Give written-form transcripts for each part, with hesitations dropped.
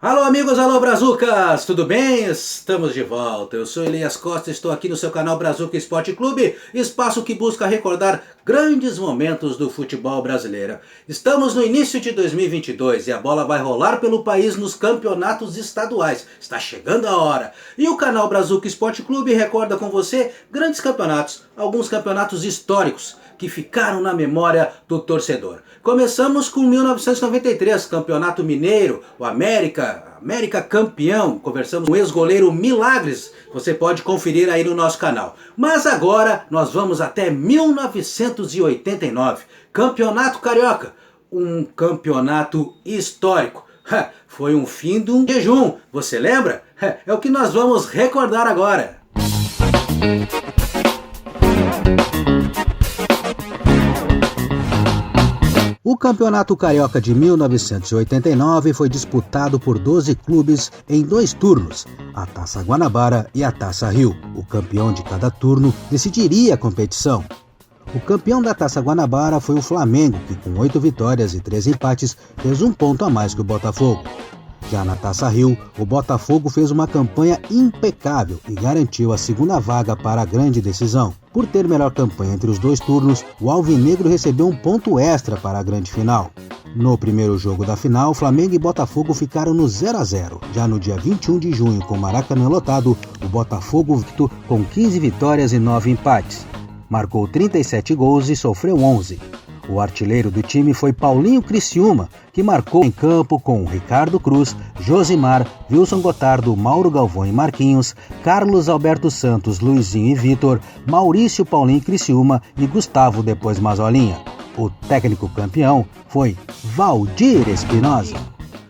Alô, amigos, alô, Brazucas, tudo bem? Estamos de volta. Eu sou Elias Costa, estou aqui no seu canal Brazuca Esporte Clube, espaço que busca recordar grandes momentos do futebol brasileiro. Estamos no início de 2022 e a bola vai rolar pelo país nos campeonatos estaduais. Está chegando a hora. E o canal Brazuca Esporte Clube recorda com você grandes campeonatos, alguns campeonatos históricos que ficaram na memória do torcedor. Começamos com 1993, Campeonato Mineiro, o América campeão. Conversamos com o ex-goleiro Milagres. Você pode conferir aí no nosso canal. Mas agora nós vamos até 1989, Campeonato Carioca, um campeonato histórico. Foi um fim de um jejum, você lembra? É o que nós vamos recordar agora. O Campeonato Carioca de 1989 foi disputado por 12 clubes em 2 turnos, a Taça Guanabara e a Taça Rio. O campeão de cada turno decidiria a competição. O campeão da Taça Guanabara foi o Flamengo, que com 8 vitórias e 3 empates fez 1 ponto a mais que o Botafogo. Já na Taça Rio, o Botafogo fez uma campanha impecável e garantiu a segunda vaga para a grande decisão. Por ter melhor campanha entre os 2 turnos, o Alvinegro recebeu 1 ponto extra para a grande final. No primeiro jogo da final, Flamengo e Botafogo ficaram no 0-0. Já no dia 21 de junho, com o Maracanã lotado, o Botafogo victou com 15 vitórias e 9 empates. Marcou 37 gols e sofreu 11. O artilheiro do time foi Paulinho Criciúma, que marcou em campo com Ricardo Cruz, Josimar, Wilson Gotardo, Mauro Galvão e Marquinhos, Carlos Alberto Santos, Luizinho e Vitor, Maurício Paulinho Criciúma e Gustavo depois Mazolinha. O técnico campeão foi Valdir Espinosa.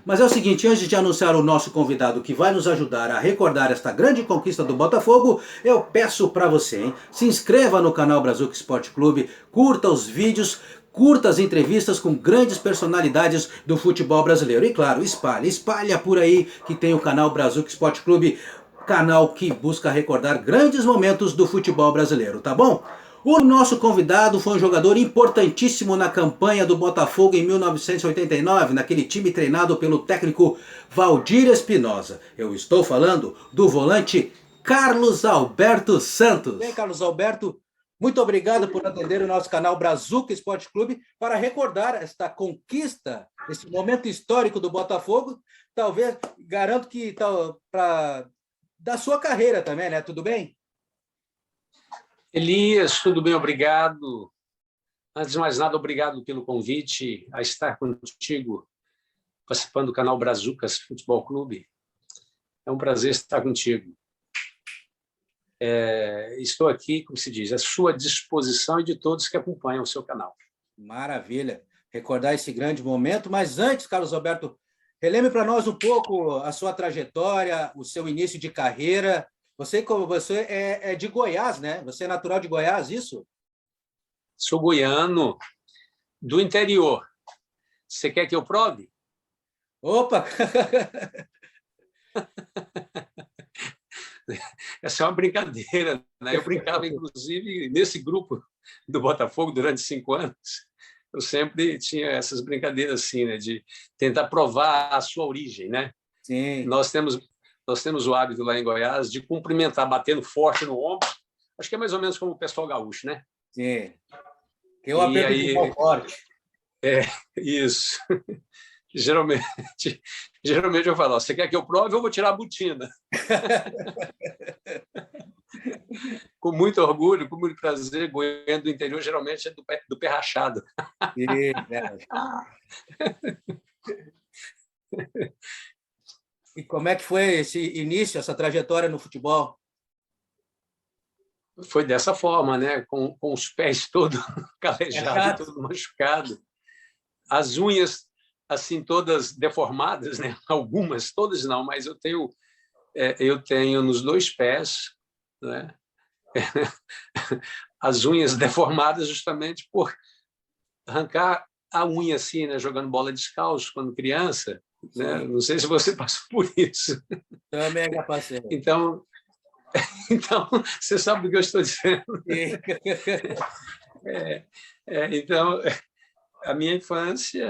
Mas é o seguinte, antes de anunciar o nosso convidado que vai nos ajudar a recordar esta grande conquista do Botafogo, eu peço para você, hein? Se inscreva no canal Brazuca Esporte Clube, curta os vídeos, curta as entrevistas com grandes personalidades do futebol brasileiro. E claro, espalha por aí que tem o canal Brazuca Esporte Clube, canal que busca recordar grandes momentos do futebol brasileiro, tá bom? O nosso convidado foi um jogador importantíssimo na campanha do Botafogo em 1989, naquele time treinado pelo técnico Valdir Espinosa. Eu estou falando do volante Carlos Alberto Santos. Bem, Carlos Alberto, muito obrigado por atender o nosso canal Brazuca Esporte Clube para recordar esta conquista, esse momento histórico do Botafogo. Talvez, garanto que da sua carreira também, né? Tudo bem? Elias, tudo bem, obrigado. Antes de mais nada, obrigado pelo convite a estar contigo, participando do canal Brazucas Futebol Clube. É um prazer estar contigo. Estou aqui, como se diz, à sua disposição e de todos que acompanham o seu canal. Maravilha. Recordar esse grande momento, mas antes, Carlos Alberto, relembre para nós um pouco a sua trajetória, o seu início de carreira. Você é de Goiás, né? Você é natural de Goiás, isso? Sou goiano do interior. Você quer que eu prove? Opa! Essa é uma brincadeira, né? Eu brincava, inclusive, nesse grupo do Botafogo durante 5 anos. Eu sempre tinha essas brincadeiras assim, né? De tentar provar a sua origem, né? Sim. Nós temos o hábito lá em Goiás de cumprimentar batendo forte no ombro. Acho que é mais ou menos como o pessoal gaúcho, né? Sim. Que eu aperto de mão forte. Isso. Geralmente eu falo, você quer que eu prove ou eu vou tirar a botina? Com muito orgulho, com muito prazer, goiano do interior geralmente é do pé rachado. E como é que foi esse início, essa trajetória no futebol? Foi dessa forma, né? Com os pés todo calejados, todo machucado. As unhas, assim, todas deformadas, né? Algumas, todas não, mas eu tenho nos 2 pés, né? As unhas deformadas justamente por arrancar a unha assim, né? Jogando bola descalço quando criança, né? Não sei se você passou por isso. Também já passei. Então, você sabe do que eu estou dizendo. Então, a minha infância,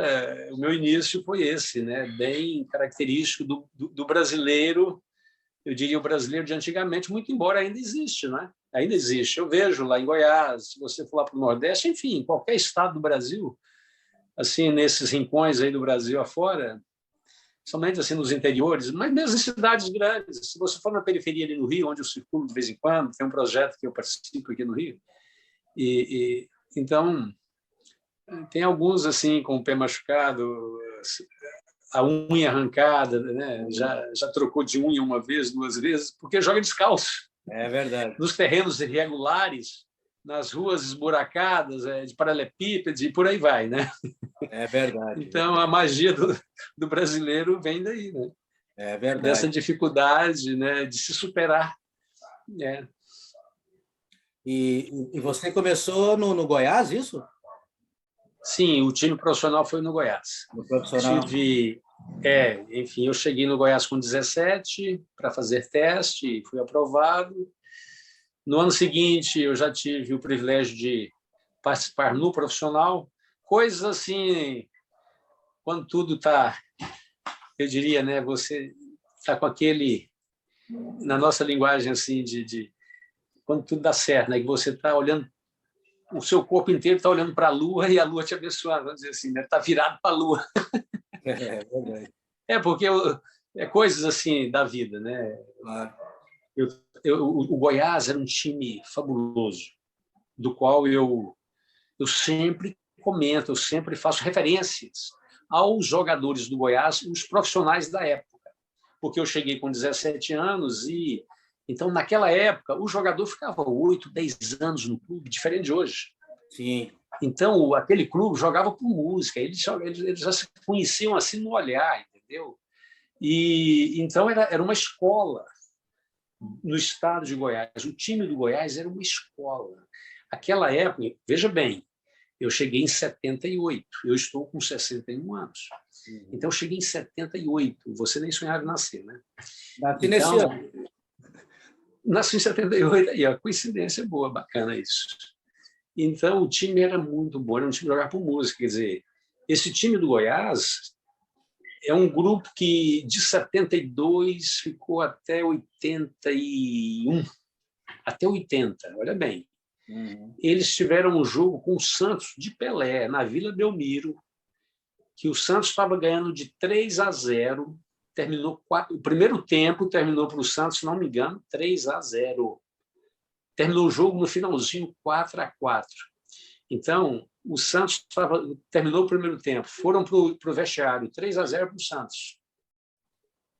o meu início foi esse, né? Bem característico do brasileiro, eu diria o brasileiro de antigamente, muito embora ainda existe, né? Ainda existe. Eu vejo lá em Goiás, se você for lá para o Nordeste, enfim, qualquer estado do Brasil, assim, nesses rincões aí do Brasil afora, somente assim nos interiores, mas mesmo em cidades grandes. Se você for na periferia ali no Rio, onde eu circulo de vez em quando, tem um projeto que eu participo aqui no Rio, então tem alguns assim com o pé machucado, a unha arrancada, né? Já trocou de unha uma vez, duas vezes, porque joga descalço. É verdade. Nos terrenos irregulares, nas ruas esburacadas, de paralelepípedos e por aí vai, né? É verdade. Então, a magia do brasileiro vem daí, né? É verdade. Dessa dificuldade, né, de se superar. É. E você começou no Goiás, isso? Sim, o time profissional foi no Goiás. No profissional. Enfim, eu cheguei no Goiás com 17 para fazer teste, fui aprovado. No ano seguinte, eu já tive o privilégio de participar no profissional. Coisas assim, quando tudo está, eu diria, né, você está com aquele, na nossa linguagem assim, quando tudo dá certo, né, que você está olhando, o seu corpo inteiro está olhando para a Lua e a Lua te abençoando, vamos dizer assim, né, está virado para a Lua. É verdade. Porque é coisas assim da vida, né? Claro. O Goiás era um time fabuloso, do qual eu sempre comento, eu sempre faço referências aos jogadores do Goiás, os profissionais da época, porque eu cheguei com 17 anos e, então, naquela época, o jogador ficava 8, 10 anos no clube, diferente de hoje. Sim. Então, aquele clube jogava por música, eles já se conheciam assim no olhar, entendeu? E então era uma escola no estado de Goiás. O time do Goiás era uma escola. Aquela época, veja bem, eu cheguei em 78, eu estou com 61 anos. Então, eu cheguei em 78, você nem sonhava em nascer, né? Nasci nesse ano. Nasci em 78, aí, a coincidência boa, bacana isso. Então, o time era muito bom, era um time que jogava por música, quer dizer, esse time do Goiás é um grupo que de 72 ficou até 81, até 80, olha bem. Eles tiveram um jogo com o Santos de Pelé, na Vila Belmiro, que o Santos estava ganhando de 3-0, terminou o primeiro tempo, terminou para o Santos, se não me engano, 3-0. Terminou o jogo no finalzinho 4-4. Então, o Santos terminou o primeiro tempo, foram para o vestiário, 3-0 para o Santos.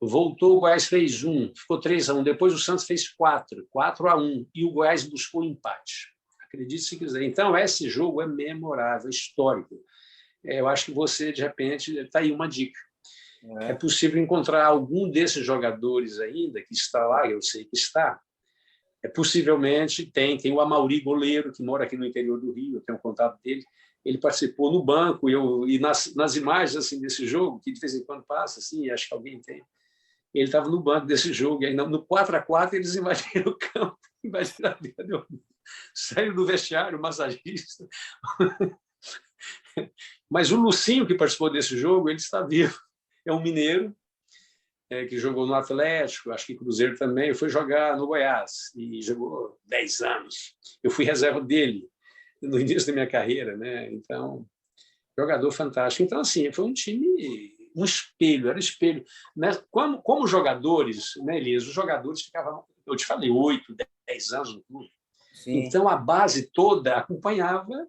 Voltou, o Goiás fez 1, ficou 3-1. Depois o Santos fez 4-1, e o Goiás buscou empate. Acredite se quiser. Então, esse jogo é memorável, histórico. Eu acho que você, de repente, está aí uma dica. É possível encontrar algum desses jogadores ainda que está lá, eu sei que está. Possivelmente tem o Amauri, goleiro, que mora aqui no interior do Rio, eu tenho um contato dele. Ele participou no banco, e nas imagens assim, desse jogo, que de vez em quando passa, assim, acho que alguém tem, ele estava no banco desse jogo, e aí no 4-4 eles invadiram o campo, invadiram a vida, saíram do vestiário, o massagista. Mas o Lucinho, que participou desse jogo, ele está vivo. É um mineiro, que jogou no Atlético, acho que Cruzeiro também, foi jogar no Goiás, e jogou 10 anos. Eu fui reserva dele no início da minha carreira, né? Então, jogador fantástico. Então, assim, foi um time, um espelho, era espelho. Né? Como jogadores, né, Elias? Os jogadores ficavam, eu te falei, 8, 10 anos no clube. Sim. Então, a base toda acompanhava,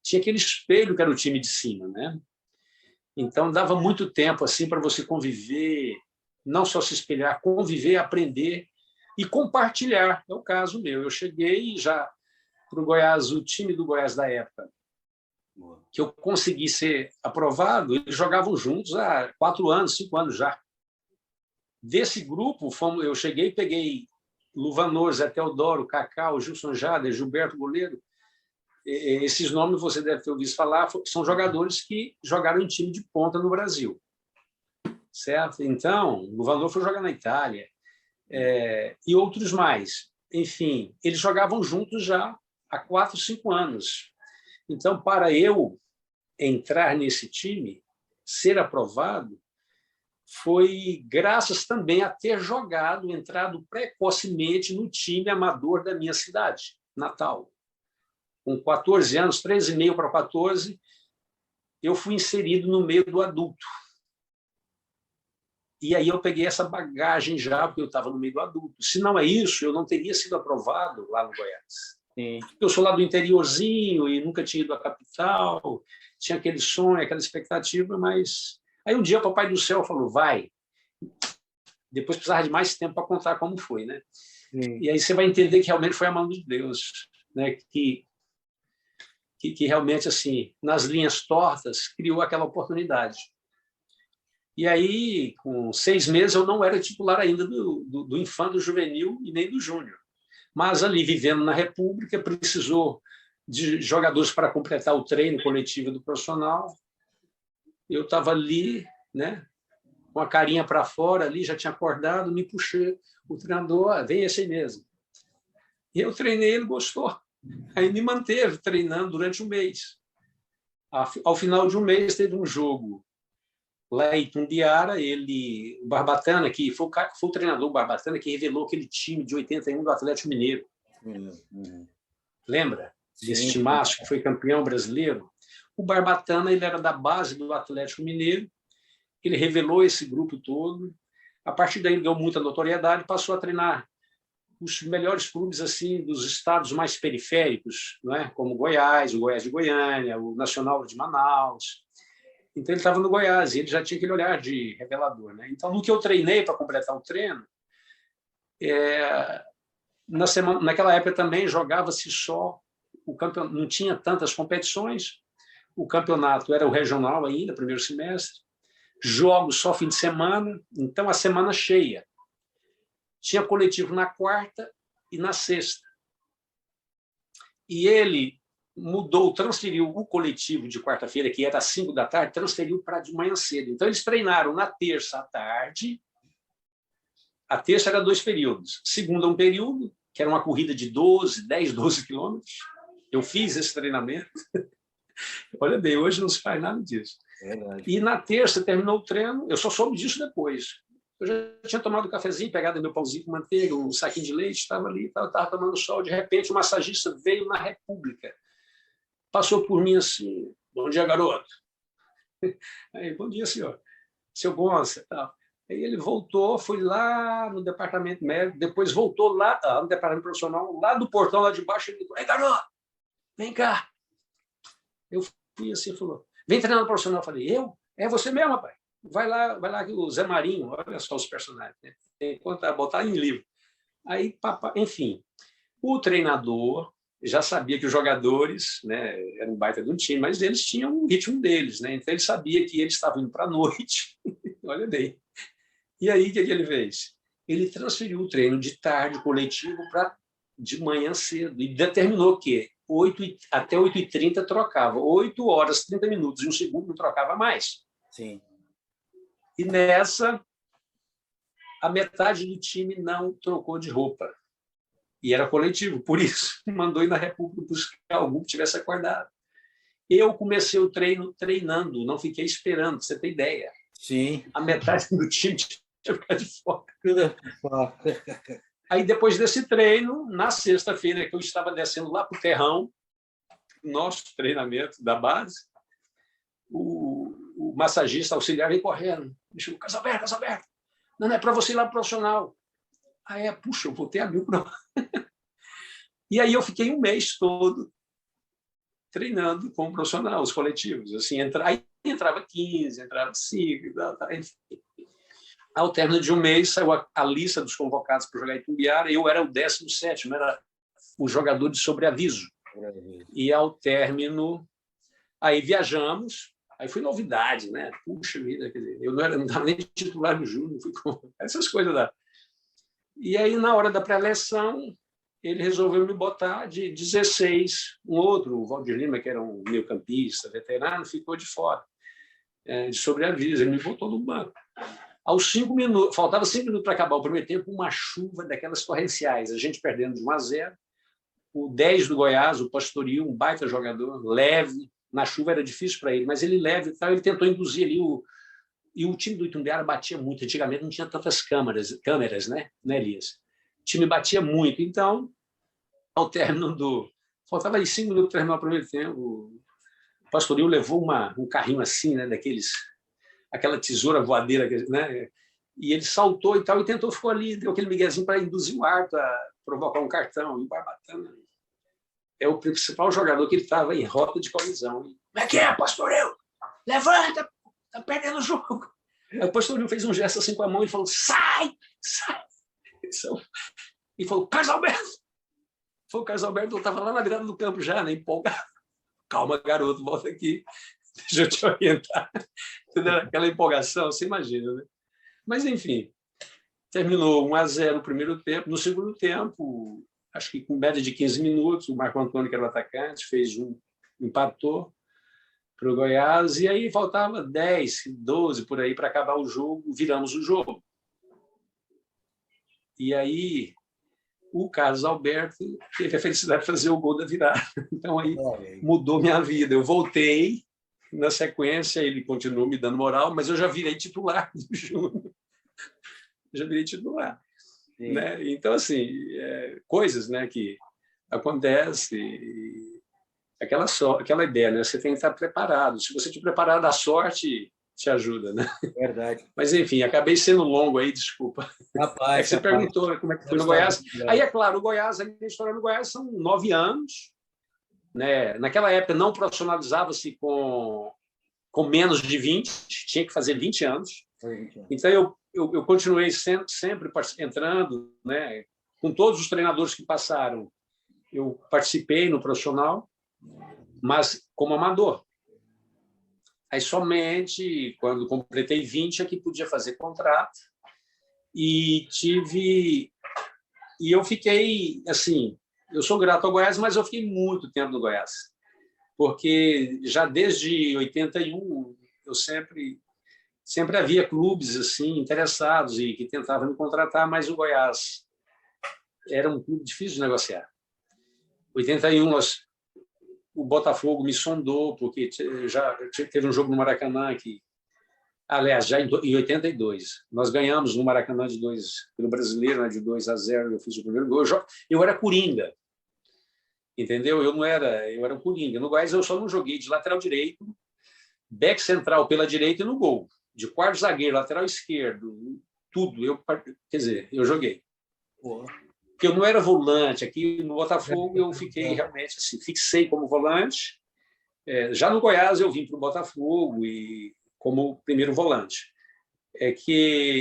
tinha aquele espelho que era o time de cima, né? Então, dava muito tempo assim para você conviver, não só se espelhar, conviver, aprender e compartilhar. É o caso meu. Eu cheguei já para o Goiás, o time do Goiás da época, que eu consegui ser aprovado, eles jogavam juntos há 4 anos, 5 anos já. Desse grupo, eu cheguei e peguei Luvanor, Zé Teodoro, Cacau, Gilson Jader, Gilberto Goleiro. Esses nomes você deve ter ouvido falar, são jogadores que jogaram em time de ponta no Brasil. Certo? Então, o Luvanor foi jogar na Itália, e outros mais. Enfim, eles jogavam juntos já há 4, 5 anos. Então, para eu entrar nesse time, ser aprovado, foi graças também a ter entrado precocemente no time amador da minha cidade, Natal. Com 14 anos, 13,5 para 14, eu fui inserido no meio do adulto. E aí eu peguei essa bagagem já, porque eu estava no meio do adulto. Se não é isso, eu não teria sido aprovado lá no Goiás. Sim. Eu sou lá do interiorzinho e nunca tinha ido à capital, tinha aquele sonho, aquela expectativa, mas... Aí um dia o Papai do Céu falou, vai. Depois precisava de mais tempo para contar como foi, né? Sim. E aí você vai entender que realmente foi a mão de Deus, né? Que realmente, assim, nas linhas tortas, criou aquela oportunidade. E aí, com 6 meses, eu não era titular ainda do infanto, do juvenil e nem do júnior. Mas ali, vivendo na República, precisou de jogadores para completar o treino coletivo do profissional. Eu estava ali, né, com a carinha para fora, ali, já tinha acordado, me puxei. O treinador, vem esse aí mesmo. E eu treinei, ele gostou. Aí me manteve treinando durante um mês. Ao final de um mês, teve um jogo lá em Itumbiara, o Barbatana, que foi o treinador Barbatana que revelou aquele time de 81 do Atlético Mineiro. Lembra? Desse timaço que foi campeão brasileiro? O Barbatana, ele era da base do Atlético Mineiro, ele revelou esse grupo todo. A partir daí, ele deu muita notoriedade, passou a treinar os melhores clubes assim dos estados mais periféricos, não é? Como Goiás, o Goiás de Goiânia, o Nacional de Manaus. Então, ele estava no Goiás e ele já tinha aquele olhar de revelador, né? Então, no que eu treinei para completar o treino, naquela época também jogava-se só o campeonato, não tinha tantas competições, o campeonato era o regional ainda, primeiro semestre, jogos só fim de semana, então a semana cheia. Tinha coletivo na quarta e na sexta. E ele transferiu o coletivo de quarta-feira, que era às 5 da tarde, transferiu para de manhã cedo. Então, eles treinaram na terça à tarde. A terça era 2 períodos. Segunda, um período, que era uma corrida de 10, 12 quilômetros. Eu fiz esse treinamento. Olha bem, hoje não se faz nada disso. E na terça, terminou o treino, eu só soube disso depois. Eu já tinha tomado um cafezinho, pegado meu pãozinho com manteiga, um saquinho de leite, estava ali, estava tomando sol. De repente, o massagista veio na República. Passou por mim assim, bom dia, garoto. Aí, bom dia, senhor. Seu Bonsa. Tal. Aí ele voltou, foi lá no departamento médico, depois voltou lá no departamento profissional, lá do portão, lá de baixo, ele falou, ei, garoto, vem cá. Eu fui assim, falou, vem treinar no profissional. Eu falei, eu? É você mesmo, rapaz. Vai lá que o Zé Marinho, olha só os personagens, né? Tem que botar em livro. Aí, enfim, o treinador já sabia que os jogadores, né, eram um baita de um time, mas eles tinham o ritmo deles, né? Então ele sabia que eles estavam indo para a noite. Olha bem. E aí, o que ele fez? Ele transferiu o treino de tarde coletivo para de manhã cedo e determinou que até 8h30 trocava. 8 horas, 30 minutos e um segundo não trocava mais. Sim. E nessa, a metade do time não trocou de roupa. E era coletivo, por isso mandou ir na República buscar algum que tivesse acordado. Eu comecei o treino treinando, não fiquei esperando, para você ter ideia. Sim. A metade do time tinha que ficar de fora. Aí, depois desse treino, na sexta-feira, que eu estava descendo lá para o terrão, nosso treinamento da base, o massagista auxiliar veio correndo. Me chamou, Casalberto. Não é para você ir lá pro profissional. Puxa, eu voltei a 1000 para lá. E aí eu fiquei um mês todo treinando com o profissional, os coletivos. Assim, aí entrava 15, entrava 5, enfim. Ao término de um mês, saiu a lista dos convocados para jogar em Itumbiara, eu era o 17º, era o jogador de sobreaviso. E ao término, aí viajamos, aí foi novidade, né? Puxa vida, quer dizer, eu não estava nem titular no Júnior, essas coisas lá. E aí, na hora da pré-eleição, ele resolveu me botar de 16. Um outro, o Valdir Lima, que era um meio-campista, veterano, ficou de fora, de sobreaviso. Ele me botou no banco. Aos 5 minutos, faltava 5 minutos para acabar o primeiro tempo, uma chuva daquelas torrenciais, a gente perdendo de 1-0. O 10 do Goiás, o Pastoril, um baita jogador, leve, na chuva era difícil para ele, mas ele leve e tal, ele tentou induzir ali e o time do Itumbiara batia muito. Antigamente não tinha tantas câmeras, né, Elias? O time batia muito. Então, ao término faltava aí 5 minutos para terminar o primeiro tempo, o Pastoril levou um carrinho assim, né, aquela tesoura voadeira, né? E ele saltou e tal, e ficou ali, deu aquele miguezinho para induzir o árbitro a provocar um cartão. E o Barbatana é o principal jogador que ele estava em rota de colisão. Como é que é, Pastoril? Levanta, tá perdendo o jogo. Aí o Pastoril fez um gesto assim com a mão e falou: sai! E falou: Carlos Alberto! Foi o Carlos Alberto, eu estava lá na virada do campo já, né, empolgado. Calma, garoto, volta aqui, deixa eu te orientar. Aquela empolgação, você imagina, né? Mas, enfim, terminou 1-0 no primeiro tempo. No segundo tempo, acho que com média de 15 minutos, o Marco Antônio, que era o atacante, empatou para o Goiás, e aí faltava 10, 12 por aí para acabar o jogo, viramos o jogo. E aí o Carlos Alberto teve a felicidade de fazer o gol da virada. Então aí mudou minha vida. Eu voltei, na sequência ele continuou me dando moral, mas eu já virei titular do Júnior. Já virei titular. Né? Então, assim, coisas, né, que acontecem, aquela ideia, né? Você tem que estar preparado. Se você te preparar, a sorte te ajuda, né? Verdade. Mas, enfim, acabei sendo longo aí, desculpa. Rapaz, você perguntou como é que foi no Goiás. Aí, é claro, a minha história no Goiás são 9 anos. Né? Naquela época não profissionalizava-se com menos de 20, tinha que fazer 20 anos. Então, eu continuei sempre entrando, né? Com todos os treinadores que passaram. Eu participei no profissional, mas como amador. Aí, somente quando completei 20 é que podia fazer contrato. E eu fiquei, assim, eu sou grato ao Goiás, mas eu fiquei muito tempo no Goiás. Porque já desde 81, eu sempre havia clubes assim interessados e que tentavam me contratar, mas o Goiás era um clube difícil de negociar. Em 81, o Botafogo me sondou, porque já teve um jogo no Maracanã que, aliás, já em 82, nós ganhamos no Maracanã pelo Brasileiro, né, de 2-0, eu fiz o primeiro gol. Eu era coringa, entendeu? Eu era um coringa. No Goiás eu só não joguei de lateral direito, back central pela direita e no gol. De quarto zagueiro, lateral esquerdo, tudo. Eu joguei. Porque eu não era volante. Aqui no Botafogo eu fiquei realmente assim, fixei como volante. Já no Goiás eu vim para o Botafogo e como primeiro volante.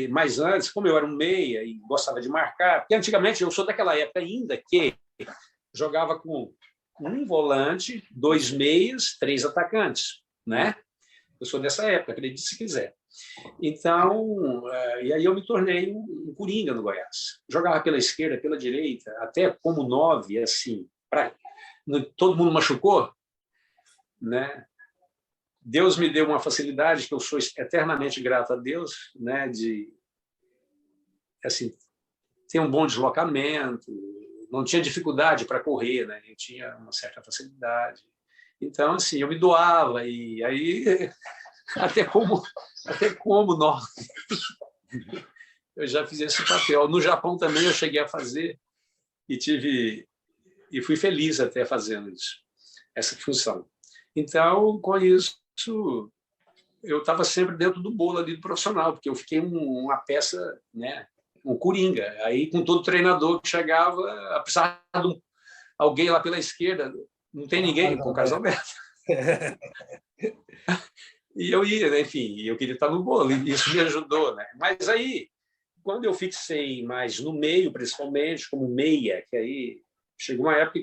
Mas antes, como eu era um meia e gostava de marcar, porque antigamente eu sou daquela época ainda que jogava com um volante, 2 meias, 3 atacantes, né? Eu sou dessa época, acredite se quiser. Então, e aí eu me tornei um coringa no Goiás. Jogava pela esquerda, pela direita, até como 9, assim. Todo mundo machucou, né? Deus me deu uma facilidade que eu sou eternamente grato a Deus, né? De assim, ter um bom deslocamento, não tinha dificuldade para correr, né? Eu tinha uma certa facilidade. Então, assim, eu me doava e aí até como nós eu já fiz esse papel. No Japão também eu cheguei a fazer e fui feliz até fazendo isso, essa função. Então, com isso, eu estava sempre dentro do bolo ali do profissional, porque eu fiquei uma peça, né, um coringa. Aí, com todo treinador que chegava, precisava de alguém lá pela esquerda, não tem ninguém, com o Carlos Alberto. E eu ia, né? Enfim, eu queria estar no bolo, e isso me ajudou, né? Mas aí, quando eu fixei mais no meio, principalmente, como meia, que aí chegou uma época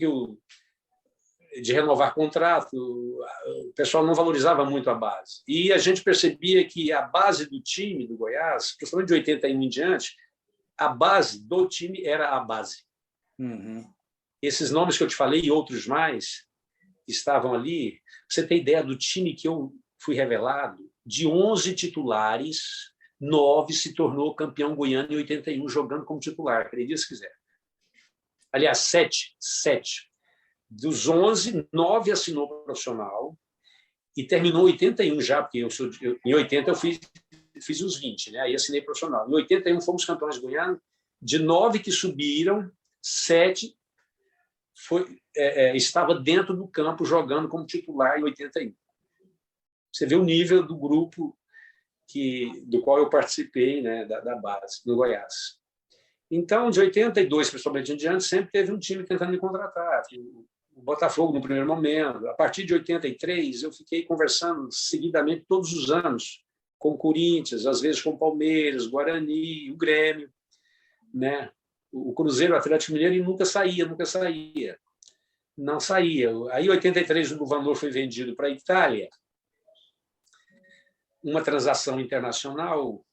de renovar contrato, o pessoal não valorizava muito a base. E a gente percebia que a base do time do Goiás, principalmente de 81 em diante, a base do time era a base. Uhum. Esses nomes que eu te falei e outros mais estavam ali. Você tem ideia do time que eu fui revelado? De 11 titulares, 9 se tornou campeão goiano em 81, jogando como titular, acredite se quiser. Aliás, 7. Dos 11, 9 assinou profissional e terminou 81 já, porque em 80 eu fiz os 20, né? Aí assinei profissional. Em 81 fomos campeões goianos, de 9 que subiram, 7 estava dentro do campo jogando como titular em 81. Você vê o nível do grupo do qual eu participei, né, da base, no Goiás. Então, de 82, principalmente em diante, sempre teve um time tentando me contratar. O Botafogo, no primeiro momento. A partir de 83, eu fiquei conversando seguidamente todos os anos com o Corinthians, às vezes com o Palmeiras, o Guarani, o Grêmio, né? O Cruzeiro, o Atlético Mineiro, e nunca saía. Não saía. Aí, em 83, o Vanlor foi vendido para a Itália, uma transação internacional.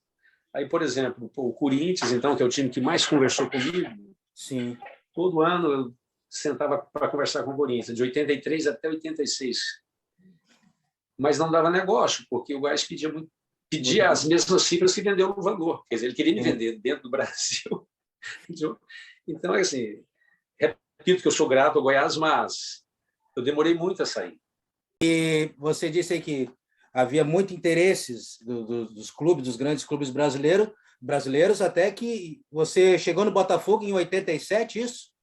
Aí, por exemplo, o Corinthians, então, que é o time que mais conversou comigo, Sim. todo ano eu sentava para conversar com o Corinthians, de 83 até 86. Mas não dava negócio, porque o Goiás pedia as mesmas cifras que vendeu no Vanlor. Quer dizer, ele queria me vender dentro do Brasil. Então, assim, repito que eu sou grato ao Goiás, mas eu demorei muito a sair. E você disse aí que havia muito interesses dos clubes, dos grandes clubes brasileiros, até que você chegou no Botafogo em 87, isso?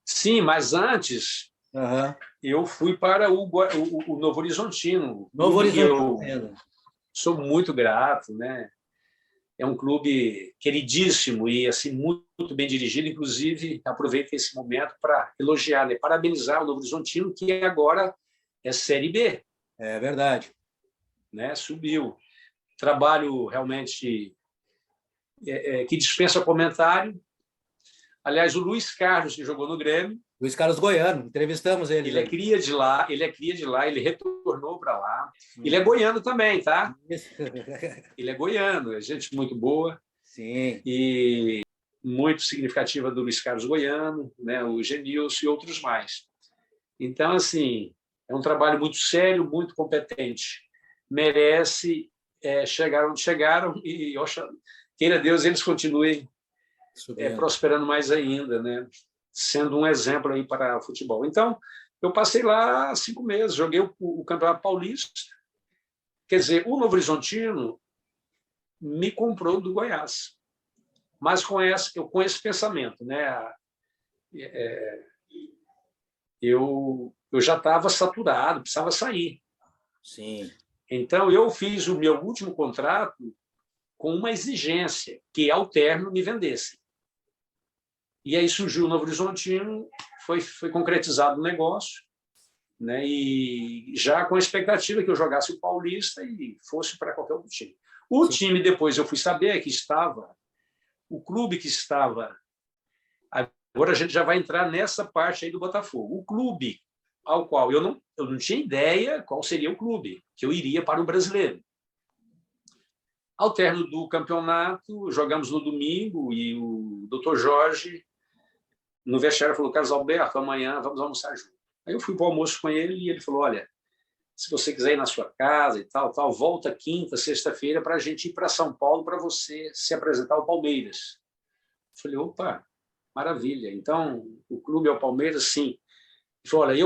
Sim, mas antes eu fui para o Novo Horizontino. Novo Horizontino. Eu sou muito grato, né? É um clube queridíssimo e assim muito bem dirigido. Inclusive, aproveito esse momento para elogiar, né? Parabenizar o Novo Horizontino, que agora é Série B. É verdade. Né? Subiu. Trabalho realmente que dispensa comentário. Aliás, o Luiz Carlos, que jogou no Grêmio. Luiz Carlos Goiano, entrevistamos ele. Ele é cria de lá, ele retornou para lá. Ele é goiano também, tá? Ele é goiano, é gente muito boa. Sim. E muito significativa do Luiz Carlos Goiano, né? O Genilson e outros mais. Então, assim, é um trabalho muito sério, muito competente. Merece chegar onde chegaram e, queira Deus, eles continuem prosperando mais ainda, né? Sendo um exemplo aí para o futebol. Então, eu passei lá 5 meses, joguei o Campeonato Paulista. Quer dizer, o Novo Horizontino me comprou do Goiás. Mas com esse pensamento, né? Eu já estava saturado, precisava sair. Sim. Então, eu fiz o meu último contrato com uma exigência, que ao término me vendessem. E aí surgiu o Novo Horizontino, foi concretizado o negócio, né? E já com a expectativa que eu jogasse o Paulista e fosse para qualquer outro time. O time, depois eu fui saber que o clube que estava... Agora a gente já vai entrar nessa parte aí do Botafogo. O clube ao qual eu não tinha ideia qual seria o clube, que eu iria para o Brasileiro. Ao término do campeonato, jogamos no domingo e o Dr. Jorge, no vestiário, falou: Carlos Alberto, amanhã vamos almoçar junto. Aí eu fui para o almoço com ele e ele falou: olha, se você quiser ir na sua casa e tal, volta quinta, sexta-feira para a gente ir para São Paulo para você se apresentar ao Palmeiras. Eu falei: opa, maravilha. Então, o clube é o Palmeiras? Sim. Ele falou: olha,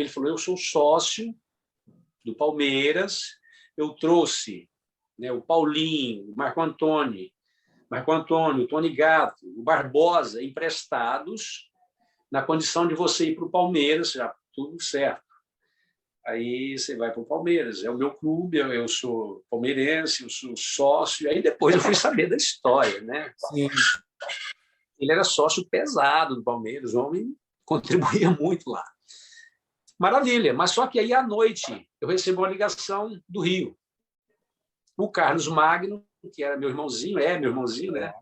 ele falou: eu sou sócio do Palmeiras, eu trouxe, né, o Paulinho, o Marco Antônio, o Tony Gato, o Barbosa, emprestados, na condição de você ir para o Palmeiras, já tudo certo. Aí você vai para o Palmeiras, é o meu clube, eu sou palmeirense, eu sou sócio. Aí depois eu fui saber da história, né? Sim. Ele era sócio pesado do Palmeiras, o homem contribuía muito lá. Maravilha, mas só que aí à noite eu recebi uma ligação do Rio. O Carlos Magno, que era meu irmãozinho, né?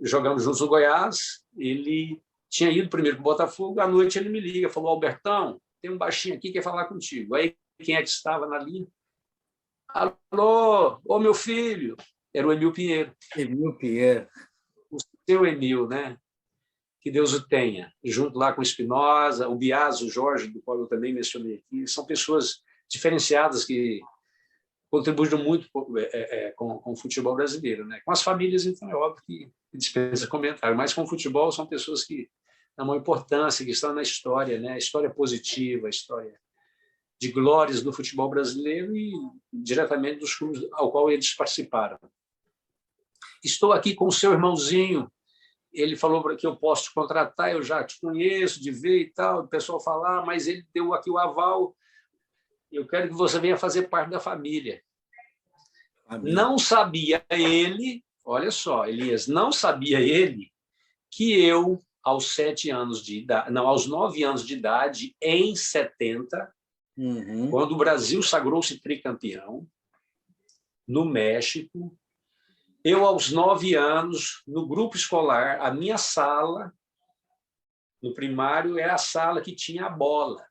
Jogamos juntos no Goiás, ele tinha ido primeiro para o Botafogo, à noite ele me liga, falou: Albertão, tem um baixinho aqui que quer falar contigo. Aí quem é que estava na linha? Alô, ô meu filho, era o Emil Pinheiro. Emil Pinheiro. O seu Emil, né? Que Deus o tenha. Junto lá com o Espinosa, o Bias, o Jorge, do qual eu também mencionei aqui, são pessoas diferenciadas que contribuem muito com o futebol brasileiro, né? Com as famílias, então, é óbvio que dispensa comentário, mas com o futebol são pessoas que dão uma importância, que estão na história, né? A história positiva, a história de glórias do futebol brasileiro e diretamente dos clubes ao qual eles participaram. Estou aqui com o seu irmãozinho, ele falou que eu posso te contratar, eu já te conheço, de ver e tal, o pessoal falar, mas ele deu aqui o aval, eu quero que você venha fazer parte da família. Amém. Não sabia ele, olha só, Elias, não sabia ele que eu, aos 7 anos de idade, não, aos 9 anos de idade, em 70, quando o Brasil sagrou-se tricampeão, no México, eu, aos 9 anos, no grupo escolar, a minha sala, no primário, é a sala que tinha a bola.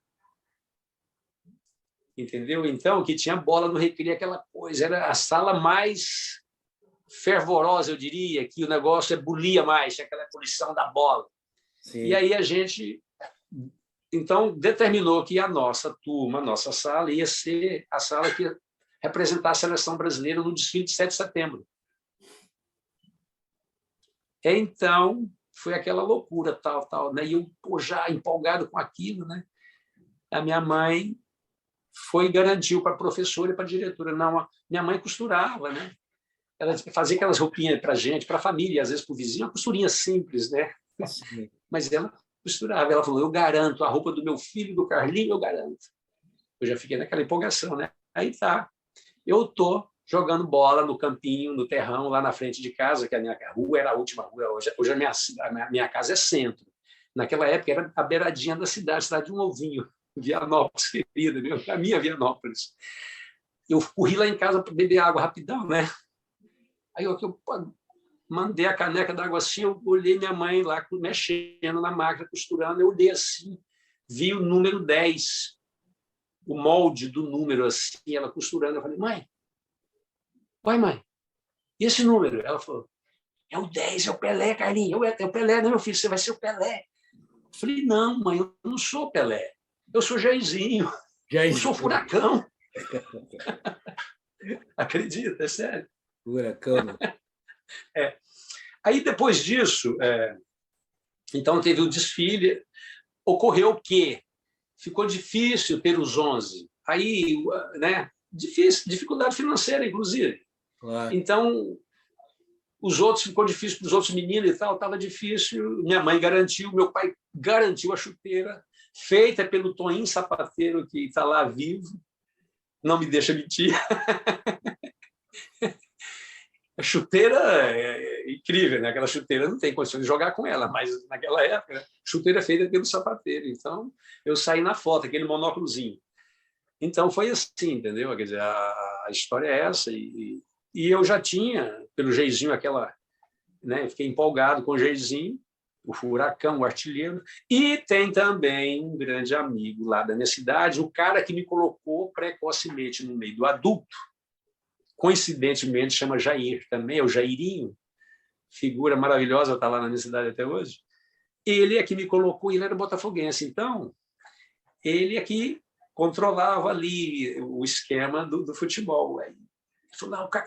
Entendeu? Então, que tinha bola no recreio, aquela coisa, era a sala mais fervorosa, eu diria, que o negócio bulia mais, tinha aquela ebulição da bola. Sim. E aí a gente, então, determinou que a nossa turma, a nossa sala, ia ser a sala que ia representar a seleção brasileira no desfile de 7 de setembro. Então, foi aquela loucura, tal, né? E eu, já empolgado com aquilo, né? A minha mãe foi e garantiu para a professora e para a diretora. Não, minha mãe costurava, né? Ela fazia aquelas roupinhas para a gente, para a família, às vezes para o vizinho, uma costurinha simples, né? Sim. Mas ela costurava. Ela falou, eu garanto a roupa do meu filho, do Carlinho, eu garanto. Eu já fiquei naquela empolgação, né? Aí tá. Eu estou jogando bola no campinho, no terrão, lá na frente de casa, que a minha rua era a última rua. Hoje a minha casa é centro. Naquela época era a beiradinha da cidade de um ovinho. Vianópolis, querida, a minha Vianópolis. Eu corri lá em casa para beber água rapidão, né? Aí eu mandei a caneca d'água assim, eu olhei minha mãe lá mexendo na máquina, costurando, eu olhei assim, vi o número 10, o molde do número assim, ela costurando. Eu falei, mãe, e esse número? Ela falou, é o 10, é o Pelé, Carlinhos, é o Pelé, né, meu filho, você vai ser o Pelé. Eu falei, não, mãe, eu não sou Pelé. Eu sou Jairzinho, eu sou Furacão. Acredita, é sério. Furacão. É. Aí, depois disso, então teve o desfile. Ocorreu o quê? Ficou difícil ter os 11. Aí, né, dificuldade financeira, inclusive. Claro. Então, ficou difícil para os outros meninos e tal, estava difícil. Minha mãe garantiu, meu pai garantiu a chuteira, feita pelo Toninho Sapateiro, que está lá vivo, não me deixa mentir. A chuteira é incrível, né? Aquela chuteira não tem condição de jogar com ela, mas naquela época, chuteira feita pelo sapateiro. Então, eu saí na foto, aquele monóculozinho. Então, foi assim, entendeu? Quer dizer, a história é essa. E eu já tinha, pelo Jairzinho, aquela... né? Fiquei empolgado com o Jairzinho, o Furacão, o artilheiro, e tem também um grande amigo lá da minha cidade, o cara que me colocou precocemente no meio do adulto, coincidentemente chama Jair também, é o Jairinho, figura maravilhosa, está lá na minha cidade até hoje. Ele é que me colocou, ele era botafoguense, então ele é que controlava ali o esquema do futebol.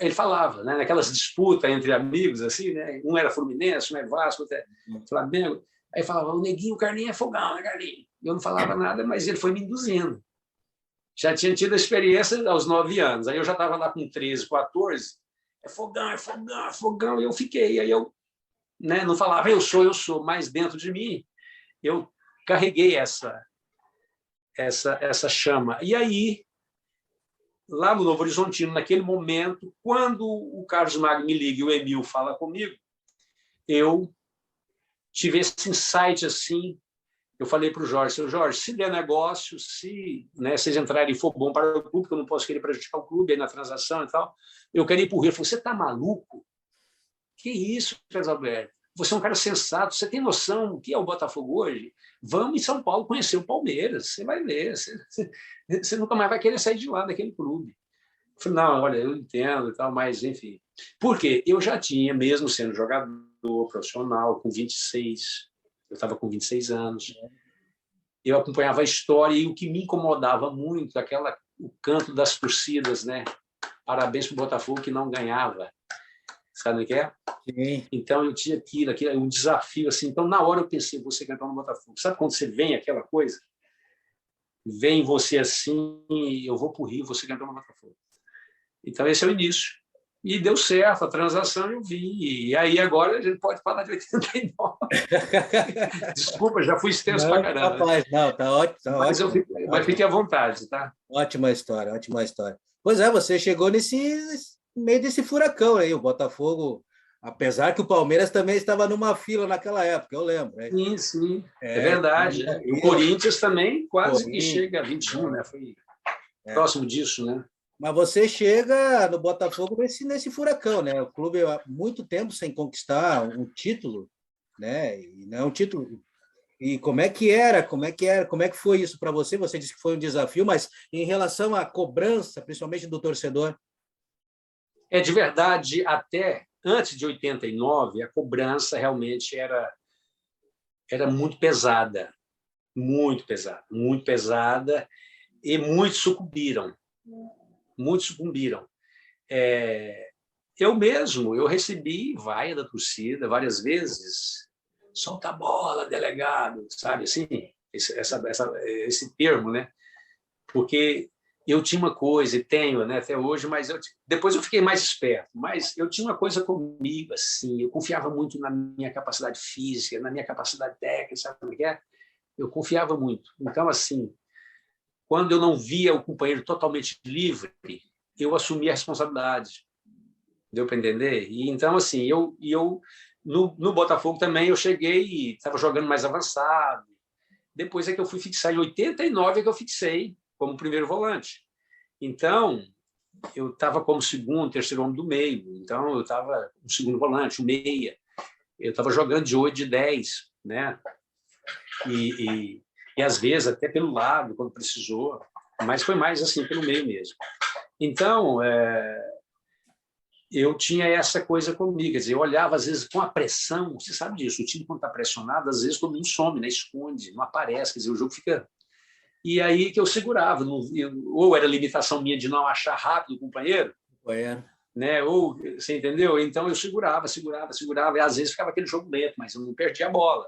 Ele falava, né, naquelas disputas entre amigos, assim, né, um era Fluminense, um é Vasco, outro é Flamengo. Aí falava, o Neguinho, o Carlinho é fogão, né, Carlinho? Eu não falava nada, mas ele foi me induzindo. Já tinha tido a experiência aos 9 anos. Aí eu já estava lá com 13, 14. É fogão, é fogão, é fogão. E eu fiquei. Aí eu, né, não falava, eu sou, mas dentro de mim eu carreguei essa chama. E aí, lá no Novo Horizontino, naquele momento, quando o Carlos Magno me liga e o Emil fala comigo, eu tive esse insight assim. Eu falei para o Jorge, seu Jorge, se der negócio, se, né, vocês entrarem e for bom para o clube, que eu não posso querer prejudicar o clube aí na transação e tal, eu quero ir para o Rio. Ele falou, você está maluco? Que isso, Carlos Alberto? Você é um cara sensato, você tem noção do que é o Botafogo hoje? Vamos em São Paulo conhecer o Palmeiras, você vai ver, você nunca mais vai querer sair de lá daquele clube. Eu falei, não, olha, eu entendo e tal, mas enfim. Por quê? Eu já tinha, mesmo sendo jogador profissional, com 26, eu estava com 26 anos, eu acompanhava a história e o que me incomodava muito, o canto das torcidas, né? Parabéns para o Botafogo que não ganhava. Sabe o que é? Sim. Então, eu tinha aquilo, um desafio assim. Então, na hora eu pensei, você campeão no Botafogo. Sabe quando você vem aquela coisa? vem você assim, eu vou para o Rio, você campeão no Botafogo. Então, esse é o início. E deu certo a transação, eu vim. E aí, agora, a gente pode falar de 89. Desculpa, já fui extenso para caramba. Rapaz, não, tá ótimo. Tá mas, ótimo, mas fique à vontade, tá? Ótima história, ótima história. Pois é, você chegou nesse meio desse furacão aí, o Botafogo, apesar que o Palmeiras também estava numa fila naquela época, eu lembro. Né? Sim, sim, é verdade. E o Corinthians também quase que chega a 21, né? Foi próximo disso, né? Mas você chega no Botafogo nesse furacão, né? O clube há muito tempo sem conquistar um título, né? E não é um título. E como é que era? Como é que foi isso para você? Você disse que foi um desafio, mas em relação à cobrança, principalmente do torcedor? De verdade, até antes de 89, a cobrança realmente era muito pesada, muito pesada, muito pesada, e muitos sucumbiram. Muitos sucumbiram. Eu recebi vaia da torcida várias vezes. Solta a bola, delegado, sabe assim? Esse termo, né? Porque eu tinha uma coisa, e tenho, né, até hoje, mas depois eu fiquei mais esperto. Mas eu tinha uma coisa comigo, assim, eu confiava muito na minha capacidade física, na minha capacidade técnica, sabe como é que é? Eu confiava muito. Então, assim, quando eu não via o companheiro totalmente livre, eu assumia a responsabilidade. Deu para entender? E então, assim, no Botafogo também eu cheguei e estava jogando mais avançado. Depois é que eu fui fixar, em 89 é que eu fixei como primeiro volante. Então, eu estava como segundo, terceiro homem do meio. Então, eu estava no segundo volante, o meia. Eu estava jogando de 8, de 10, né? E às vezes até pelo lado, quando precisou. Mas foi mais assim, pelo meio mesmo. Então, eu tinha essa coisa comigo, quer dizer, eu olhava às vezes com a pressão, você sabe disso, o time quando está pressionado, às vezes todo mundo some, né? Esconde, não aparece, quer dizer, o jogo fica... E aí que eu segurava, ou era limitação minha de não achar rápido o companheiro, né? Ou, você entendeu? Então eu segurava, e às vezes ficava aquele jogo lento, mas eu não perdia a bola.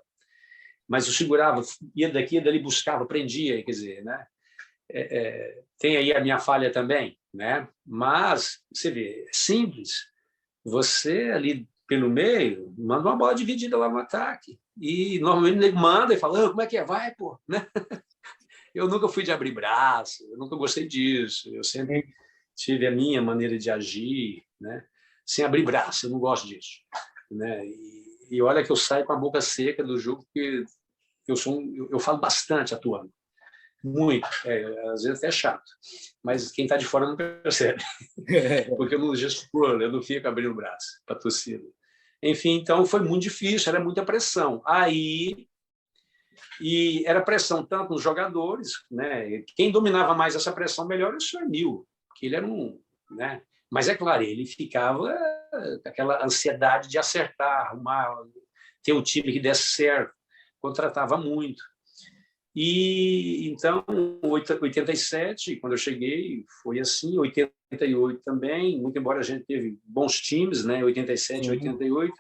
Mas eu segurava, ia daqui, dali buscava, prendia, quer dizer, né? Tem aí a minha falha também, né? Mas, você vê, é simples. Você ali pelo meio, manda uma bola dividida lá no ataque. E normalmente ele manda e fala, como é que é? Vai, pô. Né? Eu nunca fui de abrir braço, eu nunca gostei disso. Eu sempre tive a minha maneira de agir, né? Sem abrir braço, eu não gosto disso. Né? E olha que eu saio com a boca seca do jogo, porque eu falo bastante atuando. Muito, às vezes até chato, mas quem está de fora não percebe, porque eu não gesticulo, eu não fico abrindo o braço para a torcida. Enfim, então foi muito difícil, era muita pressão. E era pressão tanto nos jogadores, né? Quem dominava mais essa pressão melhor era o Sr. Emil, que ele era né? Mas é claro, ele ficava com aquela ansiedade de acertar, arrumar, ter um time que desse certo, contratava muito. E então, 87, quando eu cheguei, foi assim, 88 também, muito embora a gente teve bons times, né, 87, 88,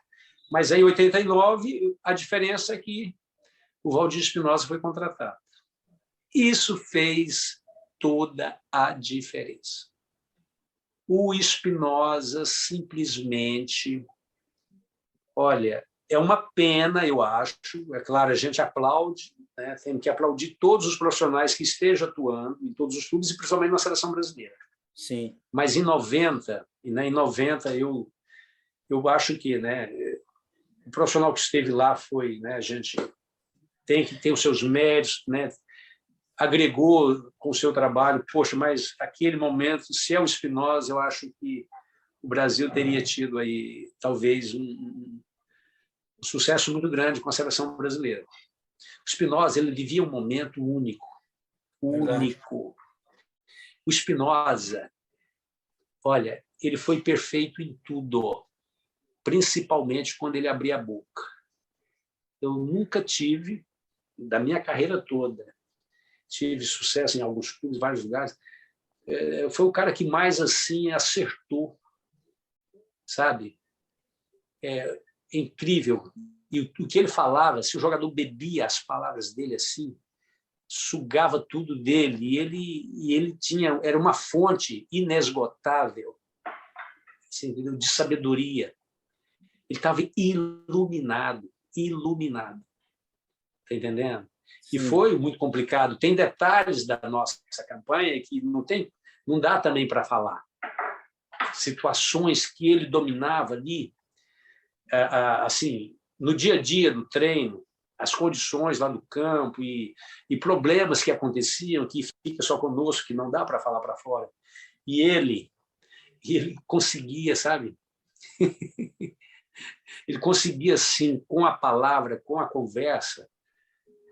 mas aí em 89 a diferença é que o Valdir Espinosa foi contratado. Isso fez toda a diferença. O Espinosa simplesmente, olha, é uma pena, eu acho, é claro, a gente aplaude, né? Tem que aplaudir todos os profissionais que estejam atuando em todos os clubes e principalmente na seleção brasileira. Sim. Mas em 90, eu acho que, né, o profissional que esteve lá foi, né, a gente tem que ter os seus méritos, né, agregou com o seu trabalho, poxa, mas aquele momento, se é o Espinosa, eu acho que o Brasil teria tido aí talvez um sucesso muito grande com a seleção brasileira. O Espinosa, ele vivia um momento único. Único. O Espinosa, olha, ele foi perfeito em tudo, principalmente quando ele abria a boca. Eu nunca tive, da minha carreira toda, tive sucesso em alguns clubes, vários lugares, foi o cara que mais assim acertou, sabe? É incrível. E o que ele falava, se o jogador bebia as palavras dele assim, sugava tudo dele, e ele era uma fonte inesgotável, assim, de sabedoria. Ele estava iluminado. Está entendendo? E foi muito complicado. Tem detalhes da nossa campanha que não dá também para falar. Situações que ele dominava ali, assim, no dia a dia do treino, as condições lá no campo e problemas que aconteciam, que fica só conosco, que não dá para falar para fora. E ele conseguia, sabe? Ele conseguia, assim, com a palavra, com a conversa,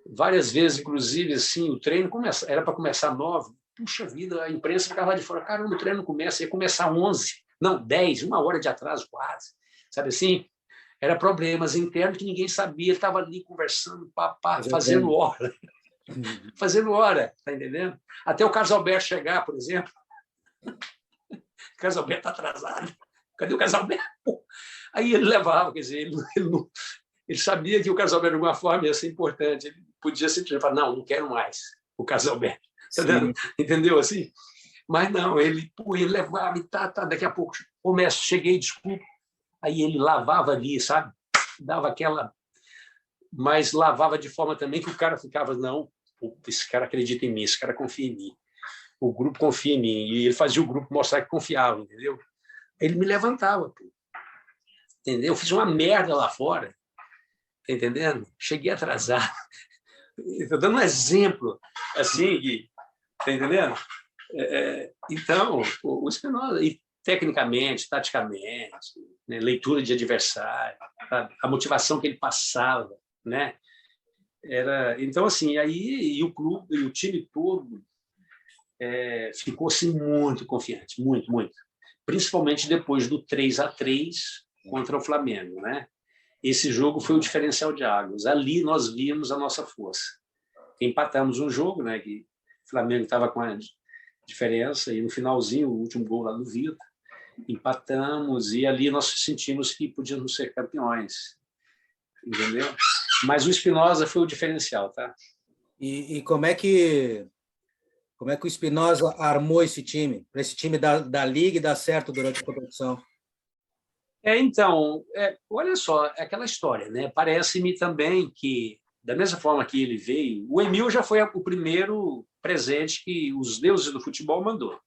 várias vezes, inclusive, assim, o treino era para começar 9. Puxa vida, a imprensa ficava lá de fora. Caramba, o treino não começa, ia começar 11. Não, 10, 1 hora de atraso quase. Sabe assim? Era problemas internos que ninguém sabia. Ele estava ali conversando, fazendo hora. Fazendo hora, tá entendendo? Até o Carlos Alberto chegar, por exemplo. O Carlos Alberto está atrasado. Cadê o Carlos Alberto? Aí ele levava, quer dizer, ele sabia que o Carlos Alberto, de alguma forma, ia ser importante. Ele podia simplesmente falar, não quero mais o Carlos Alberto. Entendeu assim? Mas não, ele levava e daqui a pouco, cheguei, desculpa. Aí ele lavava ali, sabe? Dava aquela... Mas lavava de forma também que o cara ficava, não, esse cara acredita em mim, esse cara confia em mim. O grupo confia em mim. E ele fazia o grupo mostrar que confiava, entendeu? Ele me levantava, entendeu? Eu fiz uma merda lá fora, tá entendendo? Cheguei atrasado. Estou dando um exemplo, assim, Gui, tá entendendo? Então, o Spinoza, e tecnicamente, taticamente, né, leitura de adversário, sabe? A motivação que ele passava, né? Então, assim, aí o clube e o time todo ficou assim, muito confiante, muito, muito. Principalmente depois do 3-3 contra o Flamengo, né? Esse jogo foi o diferencial de águas. Ali nós vimos a nossa força. Empatamos um jogo, né? Que o Flamengo estava com a diferença, e no finalzinho, o último gol lá do Vitor, empatamos, e ali nós sentimos que podíamos ser campeões. Entendeu? Mas o Spinoza foi o diferencial, tá? E como é que o Spinoza armou esse time, para esse time da Liga e dar certo durante a competição? Então, olha só, é aquela história, né? Parece-me também que, da mesma forma que ele veio, o Emil já foi o primeiro presente que os deuses do futebol mandou.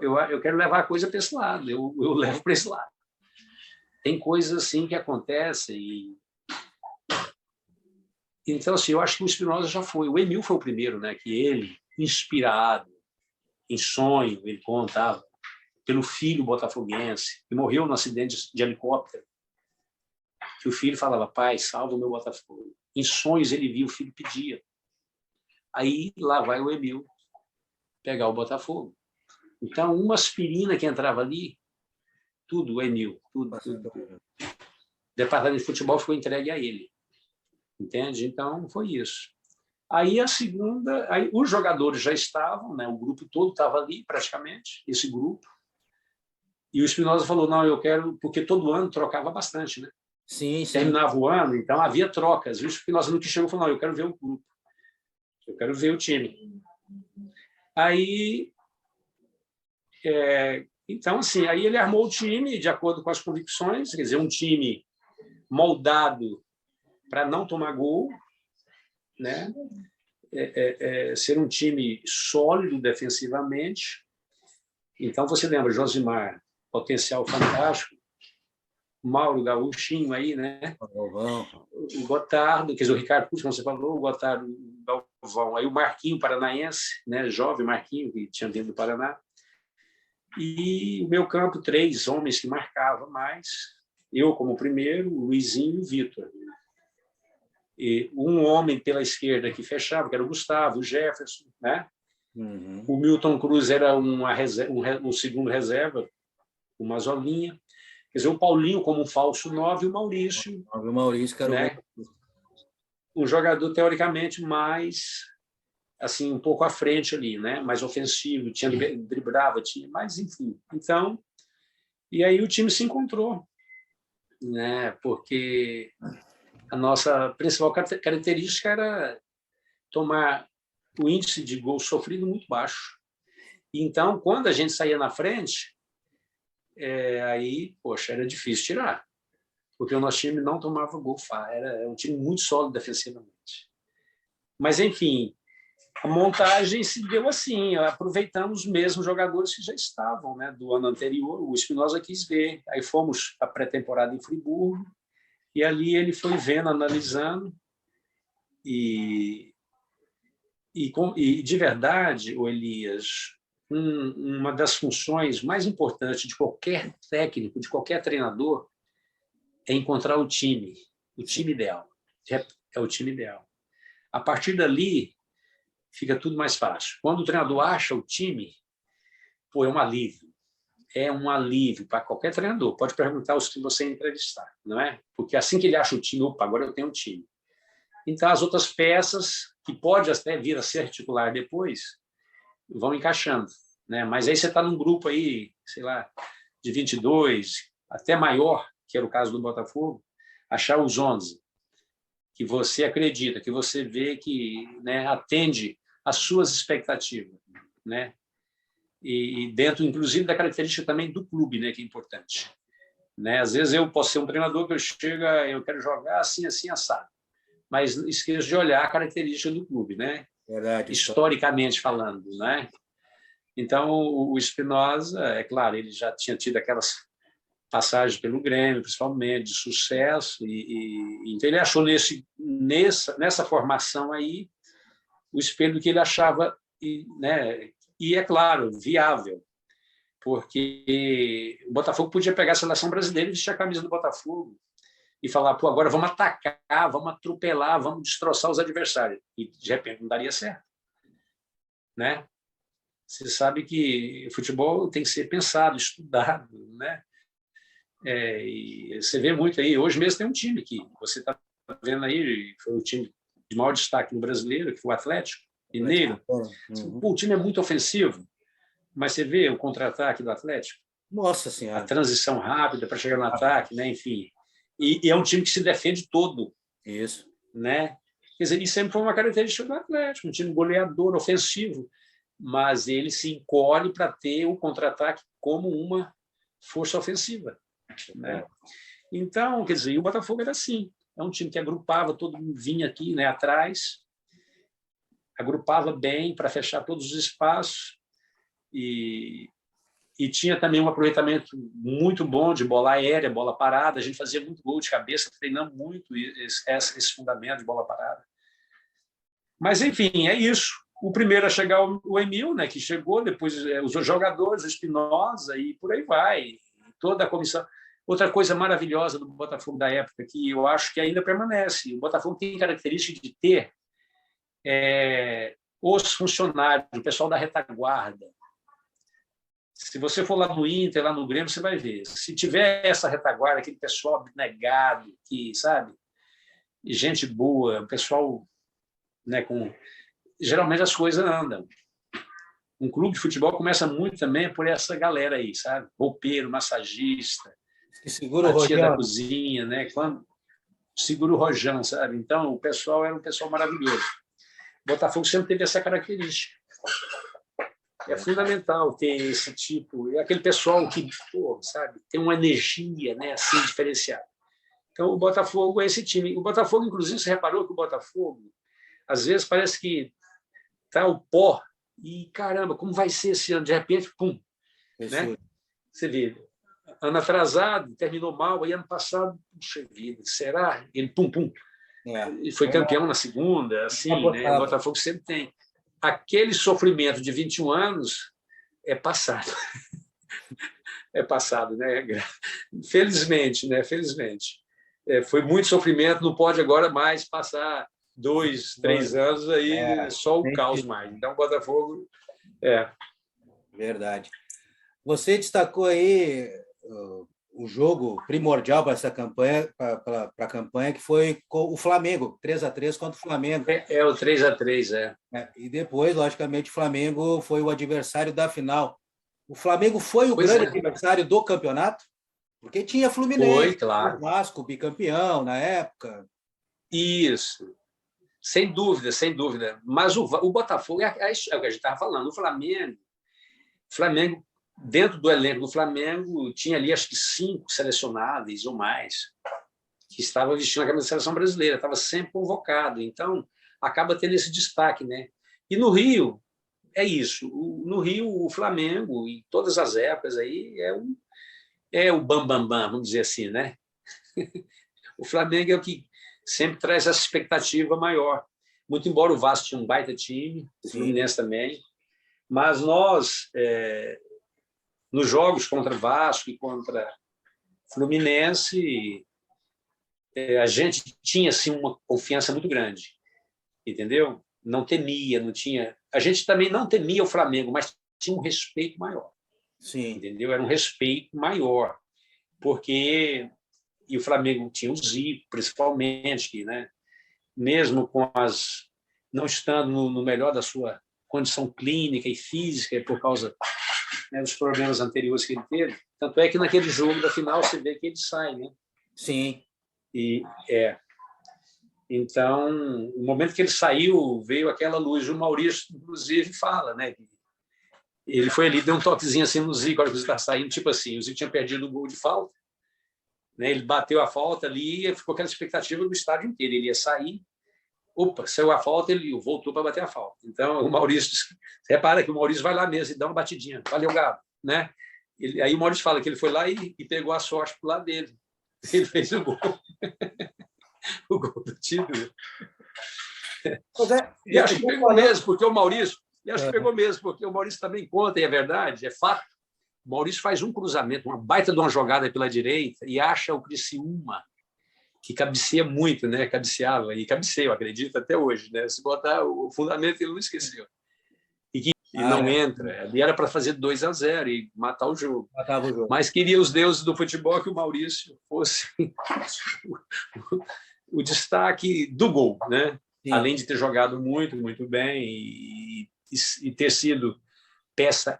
Eu quero levar a coisa para esse lado, eu levo para esse lado. Tem coisas assim que acontecem Então, assim, eu acho que o Spinoza já foi. O Emil foi o primeiro, né? Que ele, inspirado, em sonho, ele contava, pelo filho botafoguense, que morreu no acidente de helicóptero, que o filho falava, pai, salva o meu Botafogo. Em sonhos ele via o filho pedia. Aí lá vai o Emil pegar o Botafogo. Então, uma aspirina que entrava ali, tudo, o Emil, tudo. O departamento de futebol ficou entregue a ele. Entende? Então, foi isso. Aí a segunda, os jogadores já estavam, né? O grupo todo estava ali, praticamente, esse grupo. E o Spinoza falou, não, eu quero... Porque todo ano trocava bastante, né? Sim, sim. Terminava o ano, então havia trocas. E o Spinoza no que chegou falou, não, eu quero ver o grupo. Eu quero ver o time. Aí... então, assim, aí ele armou o time de acordo com as convicções, quer dizer, um time moldado para não tomar gol, né? Ser um time sólido defensivamente. Então, você lembra, Josimar, potencial fantástico, Mauro Gaúchinho aí, né? O Gotardo, quer dizer, o Ricardo Pucci, como você falou, o Gotardo, o Galvão, aí o Marquinho Paranaense, né? Jovem Marquinho, que tinha vindo do Paraná. E o meu campo, 3 homens que marcavam mais, eu como primeiro, o Luizinho e o Vitor. E um homem pela esquerda que fechava, que era o Gustavo, o Jefferson, né? Uhum. O Milton Cruz era um segundo reserva, o Mazolinha. Quer dizer, o Paulinho como um falso 9 e o Maurício. O Maurício, que era né? Um jogador, teoricamente, mais assim, um pouco à frente ali, né? Mais ofensivo, driblava, tinha, mas enfim. Então, e aí o time se encontrou, né? Porque a nossa principal característica era tomar o índice de gol sofrido muito baixo. Então, quando a gente saía na frente, aí, poxa, era difícil tirar, porque o nosso time não tomava gol, era um time muito sólido defensivamente. Mas, enfim, a montagem se deu assim, aproveitamos os mesmos jogadores que já estavam, né, do ano anterior. O Espinosa quis ver, aí fomos à pré-temporada em Friburgo, e ali ele foi vendo, analisando, e de verdade, o Elias, uma das funções mais importantes de qualquer técnico, de qualquer treinador, é encontrar o time ideal. É o time ideal. A partir dali, fica tudo mais fácil. Quando o treinador acha o time, pô, é um alívio. É um alívio para qualquer treinador. Pode perguntar os que você entrevistar, não é? Porque assim que ele acha o time, opa, agora eu tenho um time. Então, as outras peças, que pode até vir a ser titular depois, vão encaixando, né? Mas aí você está num grupo aí, sei lá, de 22, até maior, que era o caso do Botafogo, achar os 11 que você acredita, que você vê que, né, atende às suas expectativas, né? E dentro, inclusive, da característica também do clube, né, que é importante, né? Às vezes eu posso ser um treinador que eu quero jogar assim, assim, assado, mas esqueço de olhar a característica do clube, né? Verdade, historicamente falando, né? Então, o Espinosa, é claro, ele já tinha tido aquelas passagens pelo Grêmio, principalmente, de sucesso, então ele achou nessa formação aí o espelho que ele achava, né? E, é claro, viável, porque o Botafogo podia pegar a seleção brasileira e vestir a camisa do Botafogo e falar, pô, agora vamos atacar, vamos atropelar, vamos destroçar os adversários. E, de repente, não daria certo, né? Você sabe que o futebol tem que ser pensado, estudado, né? E você vê muito aí. Hoje mesmo tem um time que você está vendo aí, foi o time de maior destaque no brasileiro, que foi o Atlético Mineiro. Pô, o time é muito ofensivo, mas você vê o contra-ataque do Atlético. Nossa Senhora. A transição rápida para chegar no ataque, né? Enfim. E é um time que se defende todo. Isso. Né? Quer dizer, isso sempre foi uma característica do Atlético, um time goleador, ofensivo, mas ele se encolhe para ter o contra-ataque como uma força ofensiva, né? Então, quer dizer, o Botafogo era assim, é um time que agrupava, todo mundo vinha aqui, né, atrás, agrupava bem para fechar todos os espaços e tinha também um aproveitamento muito bom de bola aérea, bola parada. A gente fazia muito gol de cabeça, treinando muito esse fundamento de bola parada. Mas, enfim, é isso. O primeiro a chegar o Emil, né, que chegou, depois os jogadores, o Espinosa, e por aí vai. Toda a comissão. Outra coisa maravilhosa do Botafogo da época, que eu acho que ainda permanece, o Botafogo tem característica de ter os funcionários, o pessoal da retaguarda. Se você for lá no Inter, lá no Grêmio, você vai ver. Se tiver essa retaguarda, aquele pessoal abnegado, que, sabe, gente boa, o pessoal, né, geralmente as coisas andam. Um clube de futebol começa muito também por essa galera aí, sabe? Roupeiro, massagista, que segura a tia da cozinha, né? Segura o rojão, sabe? Então, o pessoal era um pessoal maravilhoso. O Botafogo sempre teve essa característica. É fundamental ter esse tipo, é aquele pessoal que, pô, sabe, tem uma energia, né, assim, diferenciada. Então, o Botafogo é esse time. O Botafogo, inclusive, você reparou que o Botafogo, às vezes, parece que tá o pó e, caramba, como vai ser esse ano? De repente, pum, né? Você vê, ano atrasado, terminou mal, aí ano passado, puxa vida, será? Ele, pum, pum, e foi campeão na segunda, assim, né? O Botafogo sempre tem. Aquele sofrimento de 21 anos é passado. É passado, né? Felizmente, né? Felizmente. Foi muito sofrimento, não pode agora mais passar 2, 3 anos aí, só o caos mais. Então, o Botafogo... Verdade. Você destacou aí o jogo primordial para essa campanha, para a campanha, que foi o Flamengo, 3-3 contra o Flamengo. O 3-3, E depois, logicamente, o Flamengo foi o adversário da final. O Flamengo foi o grande adversário do campeonato, porque tinha Fluminense, foi, claro. O Vasco, bicampeão na época. Isso. Sem dúvida, sem dúvida. Mas o Botafogo é o que a gente estava falando. O Flamengo, dentro do elenco do Flamengo, tinha ali acho que 5 selecionáveis ou mais que estavam vestindo a camisa da seleção brasileira, estava sempre convocado. Então, acaba tendo esse destaque, né? E no Rio, é isso. No Rio, o Flamengo, em todas as épocas, aí, é o bam-bam-bam, vamos dizer assim, né? O Flamengo é o que sempre traz essa expectativa maior. Muito embora o Vasco tinha um baita time, o Fluminense também, mas nós, nos jogos contra Vasco e contra Fluminense, a gente tinha assim, uma confiança muito grande, entendeu? Não temia, não tinha. A gente também não temia o Flamengo, mas tinha um respeito maior. Sim. Entendeu? Era um respeito maior, porque e o Flamengo tinha o Zico, principalmente, que, né, mesmo com não estando no melhor da sua condição clínica e física, por causa, né, dos problemas anteriores que ele teve, tanto é que naquele jogo da final você vê que ele sai, né? Sim. Então, no momento que ele saiu, veio aquela luz. O Maurício, inclusive, fala, né? Ele foi ali, deu um toquezinho assim no Zico, a hora que ele está saindo, tipo assim, o Zico tinha perdido o gol de falta, né? Ele bateu a falta ali e ficou aquela expectativa do estádio inteiro. Ele ia sair, opa, saiu a falta, ele voltou para bater a falta. Então, o Maurício, repara que o Maurício vai lá mesmo e dá uma batidinha. Valeu, Gabo, né? Aí o Maurício fala que ele foi lá e pegou a sorte pro lado dele. Ele fez o gol. O gol do título. E acho que pegou mesmo, porque o Maurício... que pegou mesmo, porque o Maurício também conta, e é verdade, é fato. O Maurício faz um cruzamento, uma baita de uma jogada pela direita, e acha o Criciúma, que cabeceia muito, né? Cabeceava, e cabeceia, eu acredito, até hoje. Né? Se botar o fundamento, ele não esqueceu. E não entra. Ali era para fazer 2-0 e matar o jogo. Matava o jogo. Mas queria os deuses do futebol que o Maurício fosse o destaque do gol, né? Sim. Além de ter jogado muito, muito bem e ter sido peça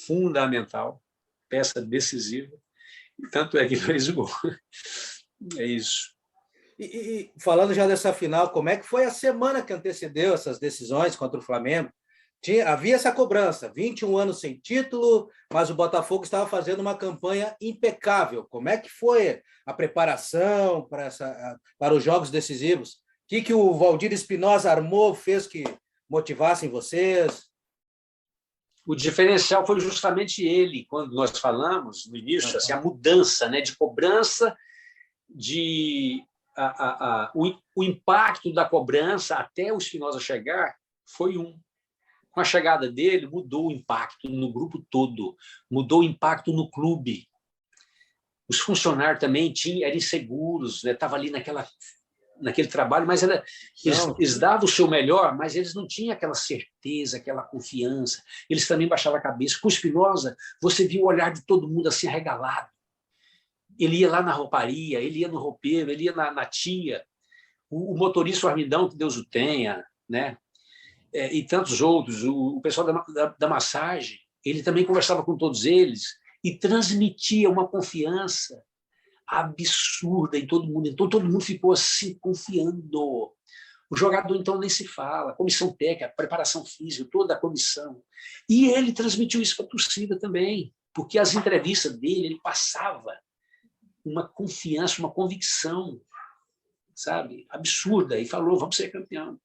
fundamental, peça decisiva, tanto é que fez o gol. É isso. E falando já dessa final, como é que foi a semana que antecedeu essas decisões contra o Flamengo? Havia essa cobrança, 21 anos sem título, mas o Botafogo estava fazendo uma campanha impecável. Como é que foi a preparação para os jogos decisivos? O que o Valdir Espinosa armou, fez que motivassem vocês? O diferencial foi justamente ele, quando nós falamos no início, assim, a mudança, né, de cobrança, o impacto da cobrança até o Espinosa chegar foi Com a chegada dele, mudou o impacto no grupo todo, mudou o impacto no clube. Os funcionários também eram inseguros, né? Estavam ali naquele trabalho, mas eles davam o seu melhor, mas eles não tinham aquela certeza, aquela confiança. Eles também baixavam a cabeça. Com o Espinosa, você viu o olhar de todo mundo assim arregalado. Ele ia lá na rouparia, ele ia no roupeiro, ele ia na tia. O motorista, o Armidão, que Deus o tenha, né? E tantos outros, o pessoal da massagem, ele também conversava com todos eles e transmitia uma confiança absurda em todo mundo. Então, todo mundo ficou assim, confiando. O jogador, então, nem se fala. Comissão técnica, preparação física, toda a comissão. E ele transmitiu isso para a torcida também, porque as entrevistas dele, ele passava uma confiança, uma convicção, sabe, absurda, e falou, vamos ser campeão.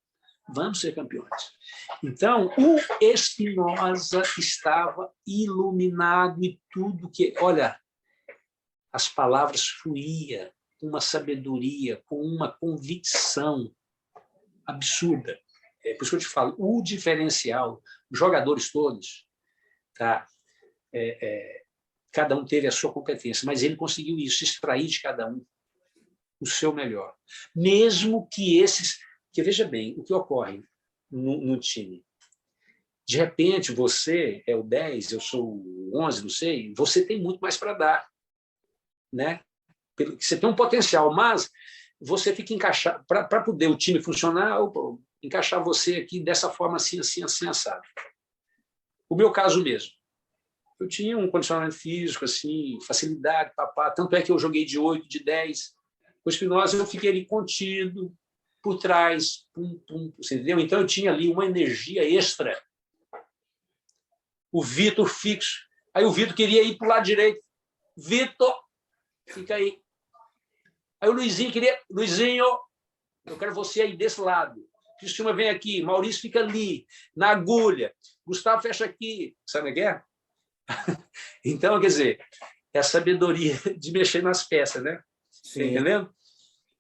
Vamos ser campeões. Então, o Espinosa estava iluminado e tudo que... Olha, as palavras fluíam com uma sabedoria, com uma convicção absurda. É por isso que eu te falo, o diferencial, os jogadores todos, tá? Cada um teve a sua competência, mas ele conseguiu isso, extrair de cada um o seu melhor. Mesmo que esses... Porque, veja bem, o que ocorre no time. De repente, você é o 10, eu sou o 11, não sei, você tem muito mais para dar. Né? Você tem um potencial, mas você fica encaixado. Para poder o time funcionar, encaixar você aqui dessa forma assim, assim, assim, assado. O meu caso mesmo. Eu tinha um condicionamento físico, assim, facilidade, tanto é que eu joguei de 8, de 10. Com o Espinosa, eu fiquei ali contido, por trás, pum, pum, você entendeu? Então eu tinha ali uma energia extra. O Vitor fixo. Aí o Vitor queria ir para o lado direito. Vitor, fica aí. Aí o Luizinho queria... Luizinho, eu quero você aí desse lado. Cristina vem aqui. Maurício fica ali, na agulha. Gustavo fecha aqui. Sabe o que é? Então, quer dizer, é a sabedoria de mexer nas peças, né? Tá entendendo?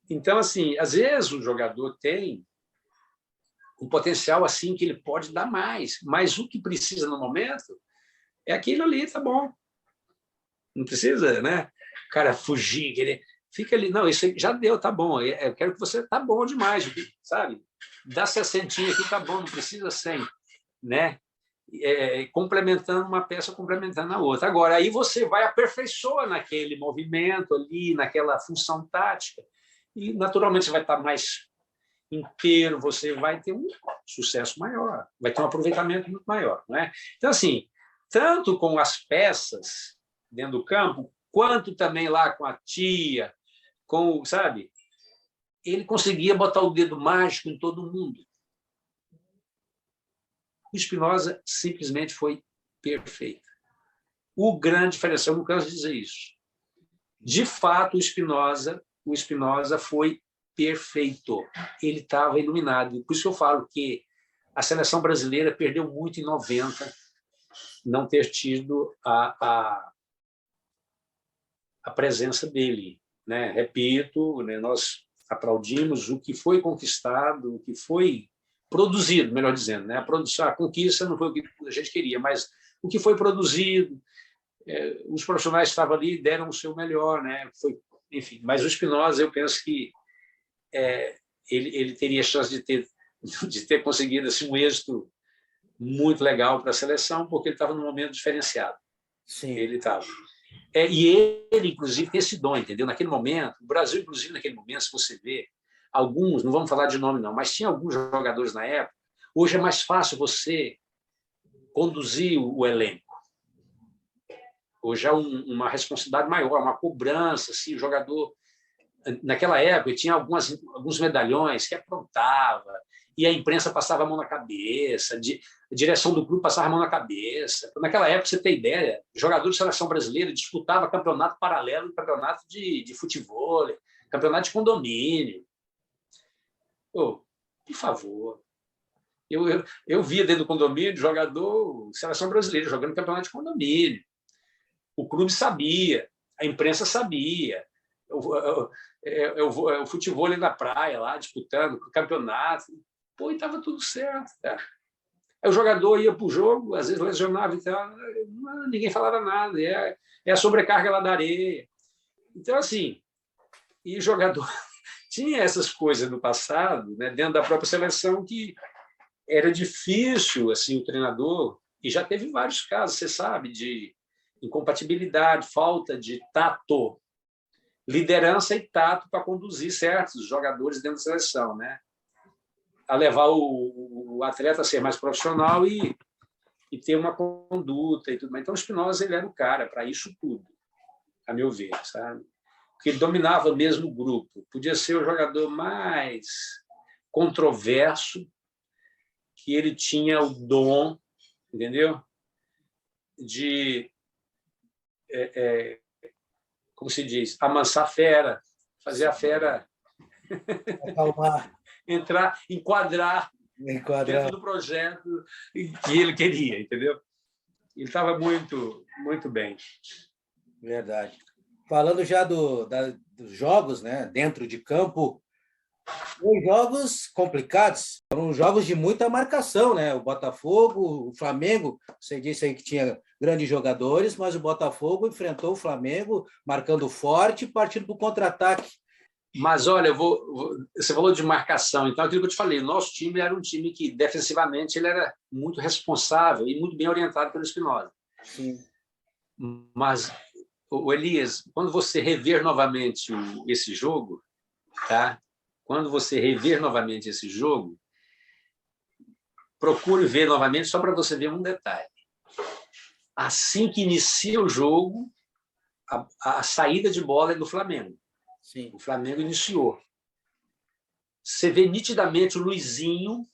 Então, assim, às vezes o jogador tem um potencial assim que ele pode dar mais, mas o que precisa no momento é aquilo ali, tá bom. Não precisa, né? O cara fugir, querer... Fica ali, não, isso aí já deu, tá bom. Eu quero que você... Tá bom demais, sabe? Dá 60 aqui, tá bom, não precisa 100, né? Complementando uma peça, complementando a outra. Agora, aí você vai aperfeiçoar naquele movimento ali, naquela função tática, e naturalmente você vai estar mais inteiro, você vai ter um sucesso maior, vai ter um aproveitamento muito maior, não é? Então, assim, tanto com as peças dentro do campo, quanto também lá com a tia, com, sabe? Ele conseguia botar o dedo mágico em todo mundo. O Spinoza simplesmente foi perfeito. O grande diferencial, eu não canso de dizer isso. De fato, o Spinoza foi perfeito. Ele estava iluminado. Por isso que eu falo que a seleção brasileira perdeu muito em 90 não ter tido a presença dele, né? Repito, né? Nós aplaudimos o que foi conquistado, o que foi produzido, melhor dizendo, né? A conquista não foi o que a gente queria, mas o que foi produzido, os profissionais que estavam ali deram o seu melhor, né? Enfim, mas o Spinoza, eu penso que ele teria chance de ter conseguido assim, um êxito muito legal para a seleção, porque ele estava num momento diferenciado. Sim. Ele estava. E ele, inclusive, tem esse dom, entendeu? Naquele momento, o Brasil, inclusive, naquele momento, se você vê, alguns, não vamos falar de nome não, mas tinha alguns jogadores na época, hoje é mais fácil você conduzir o elenco. Hoje é uma responsabilidade maior, uma cobrança, assim, o jogador... Naquela época, tinha alguns medalhões que aprontava, e a imprensa passava a mão na cabeça, a direção do clube passava a mão na cabeça. Naquela época, você tem ideia, jogador de seleção brasileira disputava campeonato paralelo, campeonato de futebol, campeonato de condomínio. Por favor. Eu via dentro do condomínio jogador, seleção brasileira, jogando campeonato de condomínio. O clube sabia, a imprensa sabia. O futebol ali na praia, lá, disputando o campeonato. E estava tudo certo, cara. Aí o jogador ia para o jogo, às vezes lesionava e tal, ninguém falava nada. É a sobrecarga lá da areia. Então, assim, e o jogador tinha essas coisas no passado, né, dentro da própria seleção, que era difícil, assim, o treinador, e já teve vários casos, você sabe, de incompatibilidade, falta de tato, liderança e tato para conduzir certos jogadores dentro da seleção, né? A levar o atleta a ser mais profissional e ter uma conduta e tudo mais. Então, o Spinoza ele era o cara para isso tudo, a meu ver, sabe? Porque ele dominava mesmo o grupo. Podia ser o jogador mais controverso, que ele tinha o dom, entendeu? De, como se diz, amansar a fera, fazer a fera acalmar, enquadrar dentro do projeto que ele queria, entendeu? Ele estava muito, muito bem. Verdade. Falando já dos jogos, né, dentro de campo, foram jogos complicados, foram jogos de muita marcação, né? O Botafogo, o Flamengo, você disse aí que tinha grandes jogadores, mas o Botafogo enfrentou o Flamengo marcando forte e partindo para o contra-ataque. Mas, olha, você falou de marcação, então aquilo que eu te falei, o nosso time era um time que, defensivamente, ele era muito responsável e muito bem orientado pelo Spinoza. Sim. Mas, o Elias, quando você rever novamente esse jogo, tá? Quando você rever novamente esse jogo, procure ver novamente só para você ver um detalhe. Assim que inicia o jogo, a saída de bola é do Flamengo. Sim. O Flamengo iniciou. você vê nitidamente o Luizinho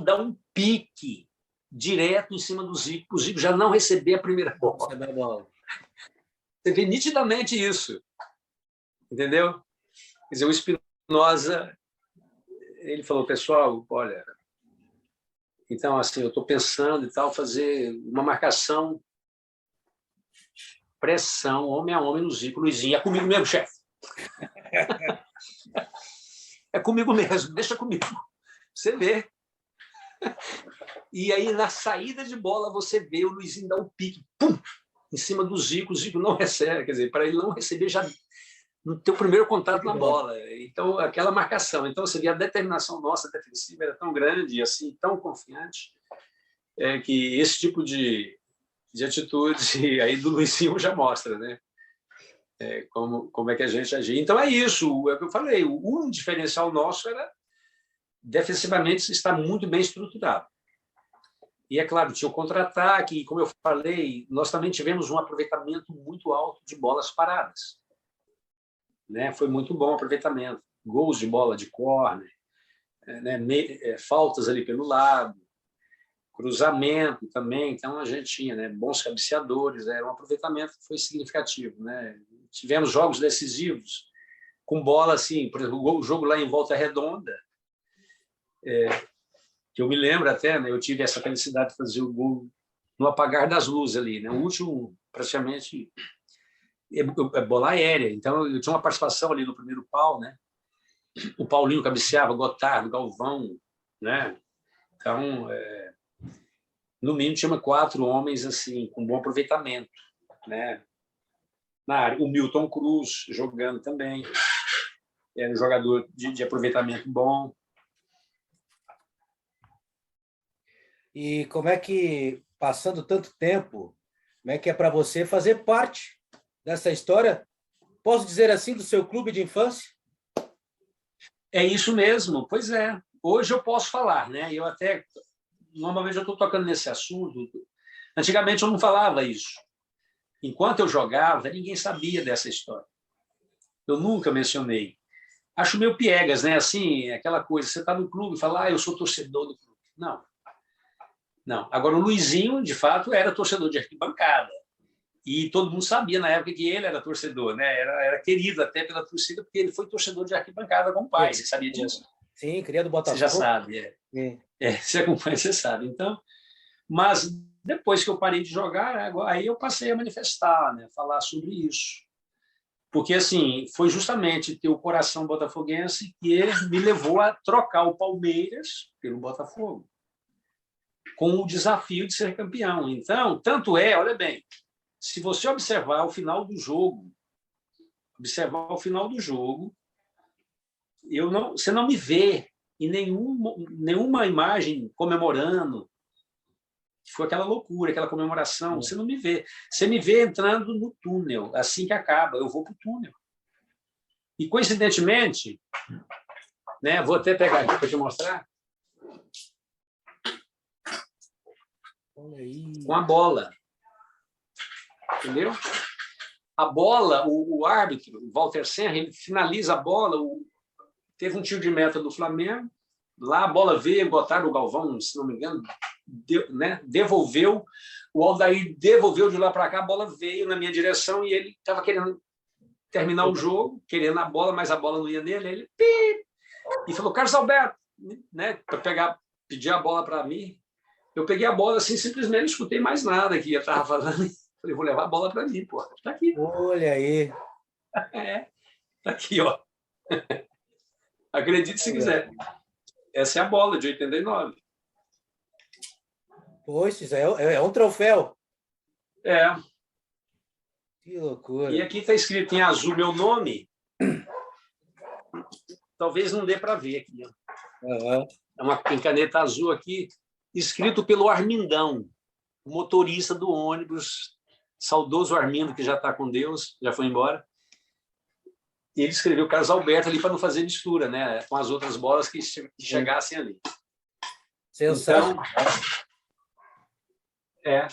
dá um pique direto em cima do Zico, o Zico já não receber a primeira bola. Você vê nitidamente isso, entendeu? Quer dizer, o Espinosa, ele falou, pessoal, olha, então, assim, eu estou pensando e tal, fazer uma marcação, pressão, homem a homem no Zico, Luizinho, é comigo mesmo, chefe. É comigo mesmo, deixa comigo. Você vê. E aí, na saída de bola, você vê o Luizinho dar um pique, pum, em cima do Zico, o Zico não recebe, quer dizer, para ele não receber já no teu primeiro contato na bola. Então, aquela marcação. Então, você vê a determinação nossa defensiva era tão grande, assim, tão confiante, que esse tipo de atitude aí do Luizinho já mostra, né? Como é que a gente agia. Então, é isso. É o que eu falei. O diferencial nosso era, defensivamente, estar muito bem estruturado. E, é claro, tinha o contra-ataque, e, como eu falei, nós também tivemos um aproveitamento muito alto de bolas paradas. Né? Foi muito bom o aproveitamento. Gols de bola de córner, né? Faltas ali pelo lado, cruzamento também. Então, a gente tinha, né, bons cabeceadores, era um aproveitamento que foi significativo. Né? Tivemos jogos decisivos com bola, assim, por exemplo, o jogo lá em Volta Redonda, que eu me lembro até, né, eu tive essa felicidade de fazer o gol no apagar das luzes ali, né? O último, praticamente, bola aérea. Então, eu tinha uma participação ali no primeiro pau, né? O Paulinho cabeceava, Gotardo, Galvão, né? Então, no mínimo, tinha 4 homens assim com bom aproveitamento, né? Na área, o Milton Cruz jogando também, era um jogador de aproveitamento bom. E como é que, passando tanto tempo, como é que é para você fazer parte dessa história? Posso dizer assim, do seu clube de infância? É isso mesmo, pois é. Hoje eu posso falar, né? Eu até, normalmente, eu estou tocando nesse assunto. Antigamente eu não falava isso. Enquanto eu jogava, ninguém sabia dessa história. Eu nunca mencionei. Acho meio piegas, né? Assim, aquela coisa, você está no clube e fala, eu sou torcedor do clube. Não. Não. Agora, o Luizinho, de fato, era torcedor de arquibancada. E todo mundo sabia na época que ele era torcedor, né? Era querido até pela torcida, porque ele foi torcedor de arquibancada com o pai. Você sabia disso? Sim, queria do Botafogo. Você já sabe, você acompanha, você sabe. Então, mas depois que eu parei de jogar, aí eu passei a manifestar, né? Falar sobre isso. Porque, assim, foi justamente ter o coração botafoguense que me levou a trocar o Palmeiras pelo Botafogo, com o desafio de ser campeão. Então, tanto olha bem, se você observar o final do jogo, você não me vê em nenhuma imagem comemorando. Foi aquela loucura, aquela comemoração. Você não me vê. Você me vê entrando no túnel. Assim que acaba, eu vou para o túnel. E, coincidentemente, né, vou até pegar aqui para te mostrar, com a bola. Entendeu? A bola, o árbitro, o Walter Senra, ele finaliza a bola, teve um tiro de meta do Flamengo, lá a bola veio, botaram o Galvão, se não me engano, devolveu, o Aldair devolveu de lá para cá, a bola veio na minha direção e ele estava querendo terminar o jogo, querendo a bola, mas a bola não ia nele, ele e falou, Carlos Alberto, né, para pedir a bola para mim. Eu peguei a bola assim, simplesmente não escutei mais nada que ele estava falando. Falei, vou levar a bola para mim, pô. Está aqui. Olha aí. Está aqui, ó. Acredite se quiser. Essa é a bola de 89. Poxa, é um troféu. Que loucura. E aqui está escrito em azul meu nome. Talvez não dê para ver aqui. Ó. É uma em caneta azul aqui, escrito pelo Armindão, o motorista do ônibus, saudoso Armindo, que já está com Deus, já foi embora. E ele escreveu Carlos Alberto ali para não fazer mistura, né, com as outras bolas que chegassem ali. Sensacional. Então,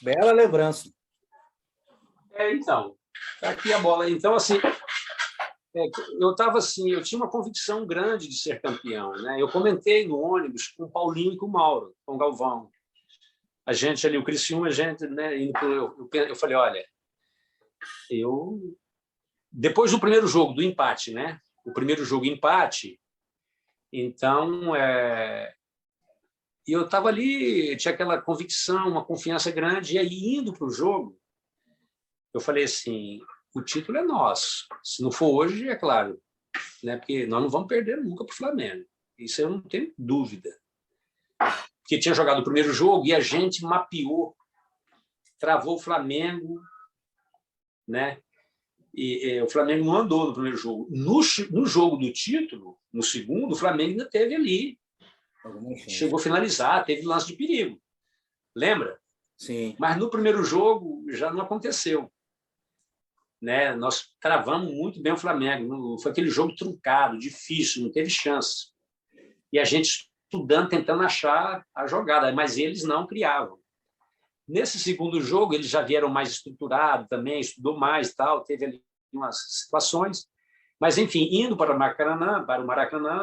bela lembrança. Então, tá aqui a bola. Então, assim, Eu estava assim, eu tinha uma convicção grande de ser campeão, né? Eu comentei no ônibus com o Paulinho e com o Mauro, com o Galvão. A gente ali, o Criciúma, a gente, né? Eu falei, olha, depois do primeiro jogo, do empate, né? O primeiro jogo empate, então eu estava ali, tinha aquela convicção, uma confiança grande, e aí indo para o jogo, eu falei assim, o título é nosso. Se não for hoje, é claro, né? Porque nós não vamos perder nunca para o Flamengo. Isso eu não tenho dúvida. Porque tinha jogado o primeiro jogo e a gente mapeou, travou o Flamengo, né? E o Flamengo não andou no primeiro jogo. No jogo do título, no segundo, o Flamengo ainda teve ali. Chegou a finalizar, teve lance de perigo. Lembra? Sim. Mas no primeiro jogo já não aconteceu. Né? Nós travamos muito bem o Flamengo. Foi aquele jogo truncado, difícil, não teve chance. E a gente estudando, tentando achar a jogada, mas eles não criavam. Nesse segundo jogo, eles já vieram mais estruturados também, estudou mais, tal, teve ali umas situações. Mas, enfim, indo para o Maracanã,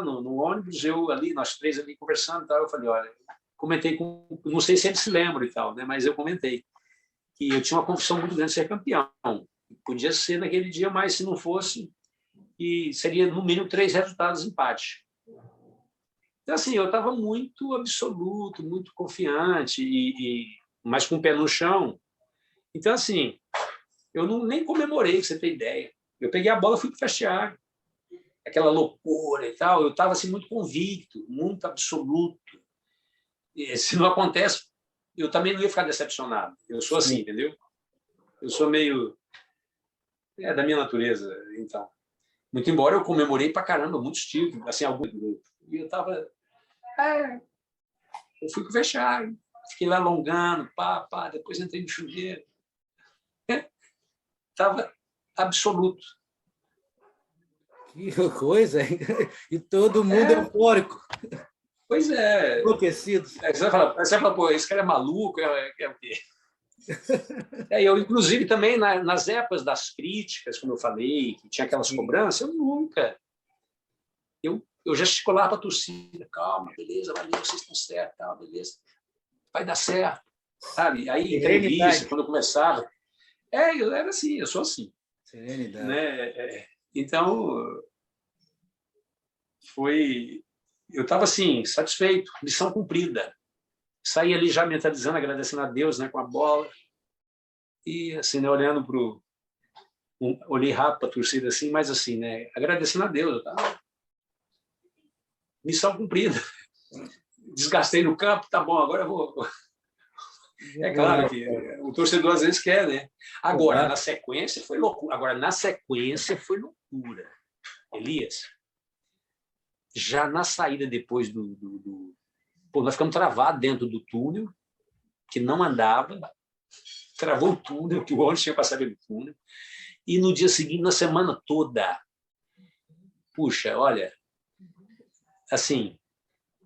no ônibus, nós três ali conversando, tal, eu falei, olha, comentei não sei se eles se lembram e tal, né? Mas eu comentei que eu tinha uma convicção muito grande de ser campeão. Podia ser naquele dia, mas se não fosse, e seria no mínimo 3 resultados empate. Então, assim, eu estava muito absoluto, muito confiante, mas com o pé no chão. Então, assim, eu nem comemorei, pra você ter ideia. Eu peguei a bola e fui para o vestiário. Aquela loucura e tal. Eu estava assim, muito convicto, muito absoluto. E, se não acontece, eu também não ia ficar decepcionado. Eu sou assim, entendeu? Eu sou meio... da minha natureza, então. Muito embora eu comemorei pra caramba, muitos títulos, assim, alguns. E eu estava... eu fui para o vestiário, fiquei lá alongando, depois entrei no chuveiro. Estava absoluto. Que coisa, hein? E todo mundo eufórico. Pois é. Enlouquecido. Você vai falar, pô, esse cara é maluco, é o quê? Eu, inclusive, também, nas épocas das críticas, como eu falei, que tinha aquelas cobranças, eu nunca... Eu gesticulava para a torcida, calma, beleza, valeu, vocês estão certos, tal, beleza, vai dar certo, sabe? Aí, entrevista, quando eu começava... eu era assim, eu sou assim. Serenidade. Né? Então, eu estava assim, satisfeito, missão cumprida. Saí ali já mentalizando, agradecendo a Deus, né, com a bola. E assim, né, olhando para o... olhei rápido para a torcida, assim, mas assim, né, agradecendo a Deus. Tá? Missão cumprida. Desgastei no campo, tá bom, agora eu vou... É claro que o torcedor às vezes quer, né? Agora, na sequência, foi loucura. Elias, já na saída depois Pô, nós ficamos travados dentro do túnel, que não andava, travou o túnel, que o ônibus tinha passado pelo túnel, e no dia seguinte, na semana toda, puxa, olha, assim,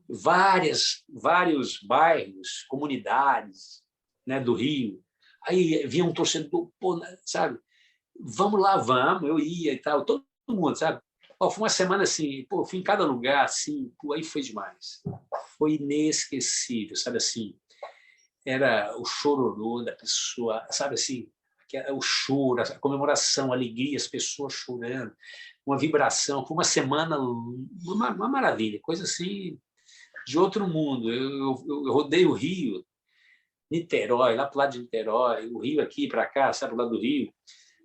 vários bairros, comunidades, né, do Rio, aí vinha um torcedor, pô, sabe, vamos lá, vamos, eu ia e tal, todo mundo, sabe? Foi uma semana assim, pô, fui em cada lugar, assim, pô, aí foi demais. Foi inesquecível, sabe assim? Era o chororô da pessoa, sabe assim? O choro, a comemoração, a alegria, as pessoas chorando, uma vibração. Foi uma semana, uma maravilha, coisa assim de outro mundo. Eu rodei o Rio, Niterói, lá para o lado de Niterói, o Rio aqui para cá, sabe, lá do Rio,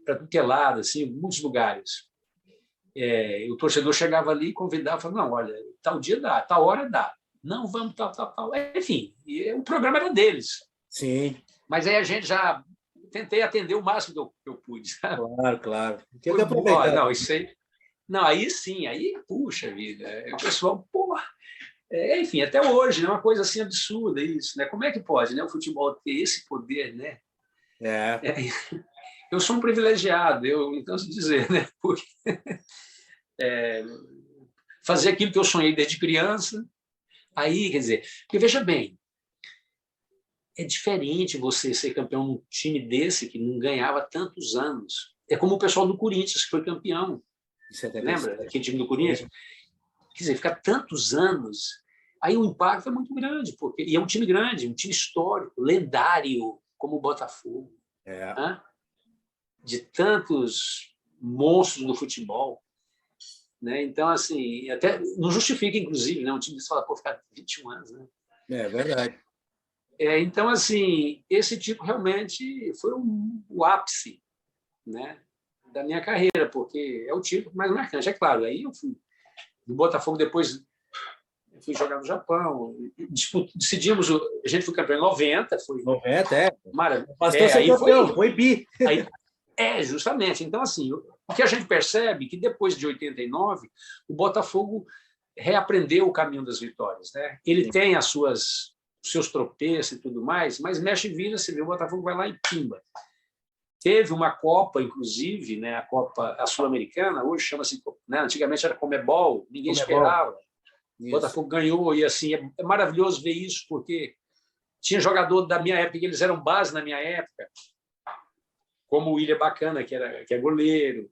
para tudo que é lado, assim, muitos lugares. O torcedor chegava ali e convidava, falava, não, olha, tal dia dá, tal hora dá. Não, vamos, tal. Enfim, o programa era deles. Sim. Mas aí a gente já tentei atender o máximo que eu pude. Sabe? Claro. Não, isso aí... Não, aí sim, aí, puxa vida, o pessoal, porra... enfim, até hoje, é uma coisa assim absurda isso, né? Como é que pode, né, o futebol ter esse poder, né? Eu sou um privilegiado, eu não canso de dizer, né? Porque fazer aquilo que eu sonhei desde criança, aí, quer dizer, porque veja bem, é diferente você ser campeão num time desse que não ganhava tantos anos. É como o pessoal do Corinthians, que foi campeão. Lembra daquele time do Corinthians? Quer dizer, ficar tantos anos, aí o impacto é muito grande, porque e é um time grande, um time histórico, lendário, como o Botafogo, né? De tantos monstros do futebol, né? Então, assim, até não justifica, inclusive, né? Um time que fala, pô, ficar 21 anos, né? É verdade. Então, assim, esse tipo realmente foi o ápice, né, da minha carreira, porque é o tipo mais marcante. É claro, aí eu fui do Botafogo, depois eu fui jogar no Japão, decidimos, a gente foi campeão em 90, foi 90, maravilhoso. Bastou ser campeão, foi bi. Aí, justamente. Então, assim, o que a gente percebe é que depois de 89, o Botafogo reaprendeu o caminho das vitórias, né? Ele tem as seus tropeços e tudo mais, mas mexe e vira, você vê, o Botafogo vai lá e pimba. Teve uma Copa, inclusive, né, a Sul-Americana, hoje chama-se, né, antigamente era Comebol, ninguém esperava. O Botafogo ganhou, e assim, é maravilhoso ver isso, porque tinha jogador da minha época, que eles eram base na minha época, como o William Bacana, que é goleiro,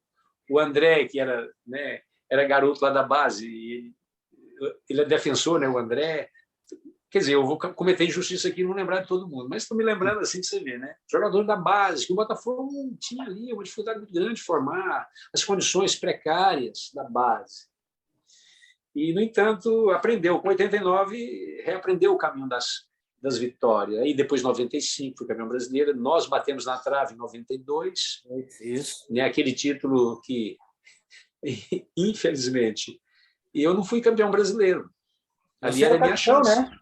o André, que era, né, era garoto lá da base, ele é defensor, né, o André. Quer dizer, eu vou cometer injustiça aqui e não lembrar de todo mundo, mas estou me lembrando assim que você vê, né? Jogador da base, que o Botafogo tinha ali uma dificuldade muito grande de formar, as condições precárias da base. E, no entanto, aprendeu. Com 89, reaprendeu o caminho das vitórias. Aí, depois, 95, foi campeão brasileiro. Nós batemos na trave em 92. Isso. Né? Aquele título que, infelizmente, eu não fui campeão brasileiro. Ali era a minha chance. Né?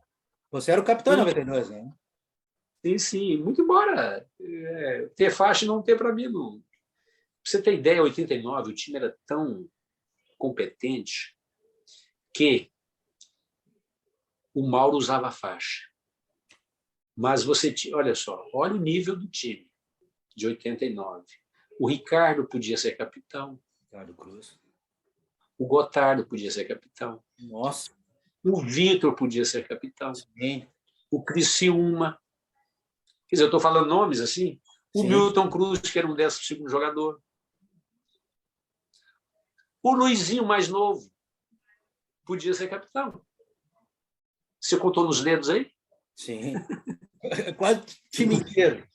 Você era o capitão em 92, né? Sim, sim. Muito embora ter faixa e não ter para mim. Não. Pra você ter ideia, em 89, o time era tão competente que o Mauro usava faixa. Mas olha só, olha o nível do time de 89. O Ricardo podia ser capitão. Ricardo Cruz. O Gotardo podia ser capitão. Nossa. O Vitor podia ser capitão. Sim. O Criciúma. Quer dizer, eu estou falando nomes assim. O Sim. Milton Cruz, que era um 12º jogador. O Luizinho, mais novo, podia ser capitão. Você contou nos dedos aí? Sim. Quase time inteiro.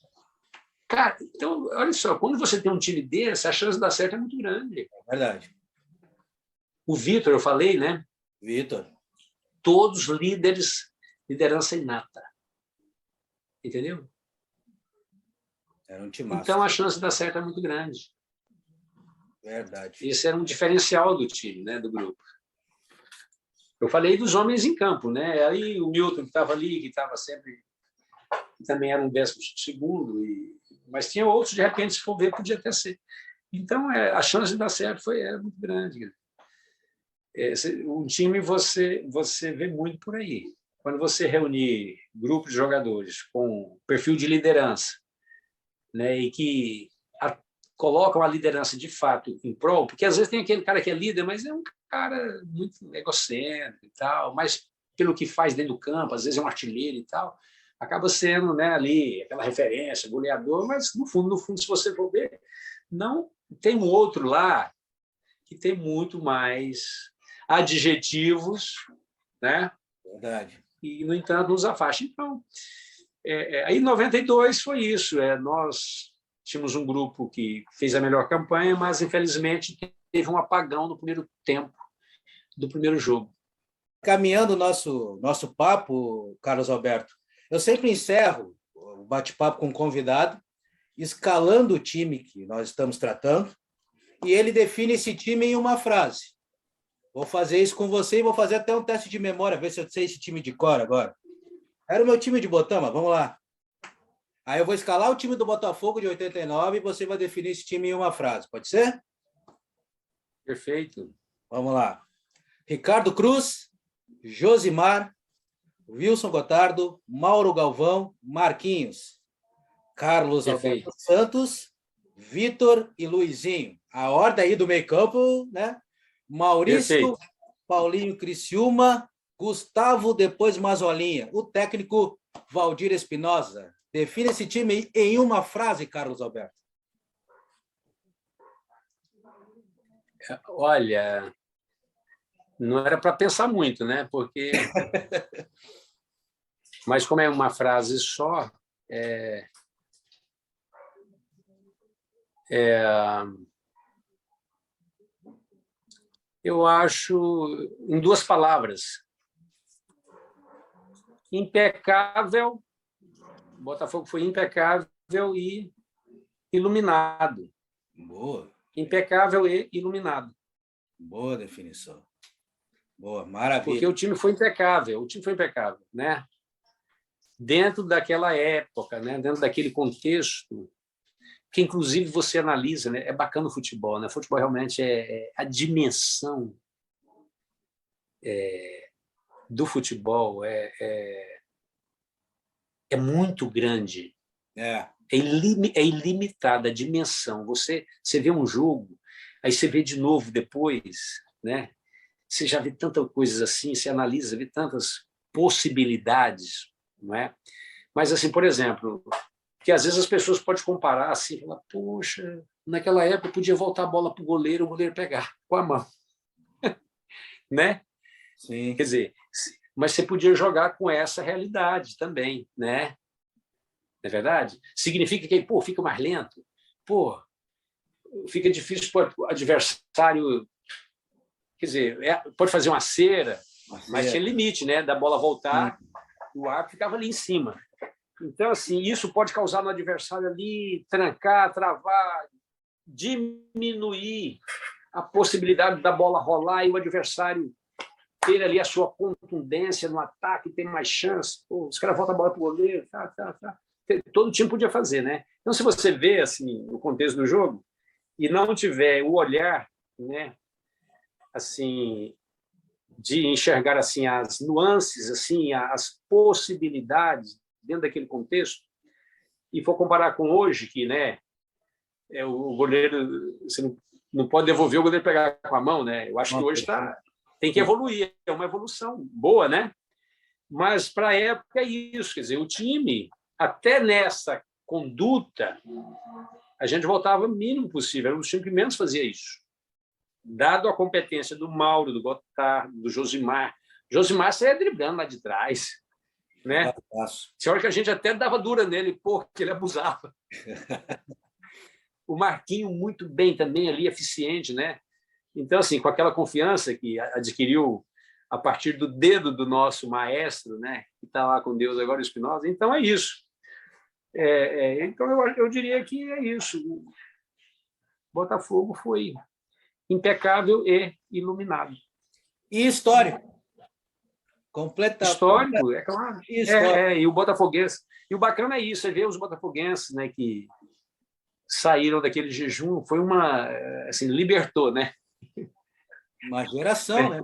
Cara, então, olha só, quando você tem um time desse, a chance de dar certo é muito grande. É verdade. O Vitor, eu falei, né? Vitor. Todos líderes, liderança inata. Entendeu? Era um time. Então, a chance de dar certo é muito grande. Verdade. Esse era um diferencial do time, né, do grupo. Eu falei dos homens em campo, né? Aí o Milton, que estava ali, que estava sempre... Que também era um 12º, mas tinha outros, de repente, se for ver, podia até ser. Então, a chance de dar certo era muito grande. Um time você vê muito por aí. Quando você reunir grupo de jogadores com perfil de liderança, né, e que colocam a liderança de fato em prol, porque às vezes tem aquele cara que é líder, mas é um cara muito egocêntrico e tal, mas pelo que faz dentro do campo, às vezes é um artilheiro e tal, acaba sendo, né, ali aquela referência, goleador, mas no fundo, se você for ver, não tem um outro lá que tem muito mais adjetivos, né? Verdade. E, no entanto, nos afasta. Então, aí em 92 foi isso. Nós tínhamos um grupo que fez a melhor campanha, mas, infelizmente, teve um apagão no primeiro tempo do primeiro jogo. Caminhando o nosso papo, Carlos Alberto, eu sempre encerro o bate-papo com o convidado, escalando o time que nós estamos tratando, e ele define esse time em uma frase. Vou fazer isso com você e vou fazer até um teste de memória, ver se eu sei esse time de cor agora. Era o meu time de botão, mas vamos lá. Aí eu vou escalar o time do Botafogo de 89 e você vai definir esse time em uma frase. Pode ser? Perfeito. Vamos lá. Ricardo Cruz, Josimar, Wilson Gotardo, Mauro Galvão, Marquinhos, Carlos Alberto Santos, Vitor e Luizinho. A ordem aí do meio-campo, né? Maurício, perfeito. Paulinho Criciúma, Gustavo, depois Mazolinha. O técnico Valdir Espinosa. Define esse time em uma frase, Carlos Alberto. Olha, não era para pensar muito, né? Porque, mas como é uma frase só, eu acho em duas palavras: impecável. O Botafogo foi impecável e iluminado. Boa. Impecável e iluminado. Boa definição. Boa, maravilha. Porque o time foi impecável, né? Dentro daquela época, né? Dentro daquele contexto, que inclusive você analisa, né? É bacana o futebol, né? O futebol realmente a dimensão do futebol é muito grande. É ilimitada a dimensão. Você vê um jogo, aí você vê de novo depois, né? Você já vê tantas coisas assim, você analisa, vê tantas possibilidades, não é? Mas, assim, por exemplo, que às vezes as pessoas podem comparar assim, falar, poxa, naquela época podia voltar a bola para o goleiro pegar com a mão, né? Sim. Quer dizer, mas você podia jogar com essa realidade também, né? Não é verdade? Significa que fica mais lento, fica difícil para o adversário. Quer dizer, pode fazer uma cera, mas tinha limite, né? Da bola voltar, o arco ficava ali em cima. Então, assim, isso pode causar no adversário ali trancar, travar, diminuir a possibilidade da bola rolar e o adversário ter ali a sua contundência no ataque, ter mais chance. Os caras voltam a bola para o goleiro, tá. Todo time podia fazer, né? Então, se você vê assim o contexto do jogo e não tiver o olhar, né, assim, de enxergar assim as nuances, assim, as possibilidades dentro daquele contexto, e for comparar com hoje, que, né, o goleiro, você não pode devolver o goleiro pegar com a mão, né? Eu acho que hoje tem que evoluir, é uma evolução boa, né? Mas para a época é isso, quer dizer, o time, até nessa conduta, a gente voltava o mínimo possível, era um dos times que menos fazia isso. Dado a competência do Mauro, do Gotardo, do Josimar. Josimar saía driblando lá de trás, né? Tinha hora que a gente até dava dura nele, porque ele abusava. O Marquinho muito bem também ali, eficiente, né? Então, assim, com aquela confiança que adquiriu a partir do dedo do nosso maestro, né? Que está lá com Deus agora, o Espinosa. Então, é isso. Então, eu diria que é isso. O Botafogo foi impecável e iluminado. E histórico. Histórico, é claro. E o botafoguense. E o bacana é isso, é ver os botafoguenses, né, que saíram daquele jejum, foi assim, libertou, né? Uma geração, né?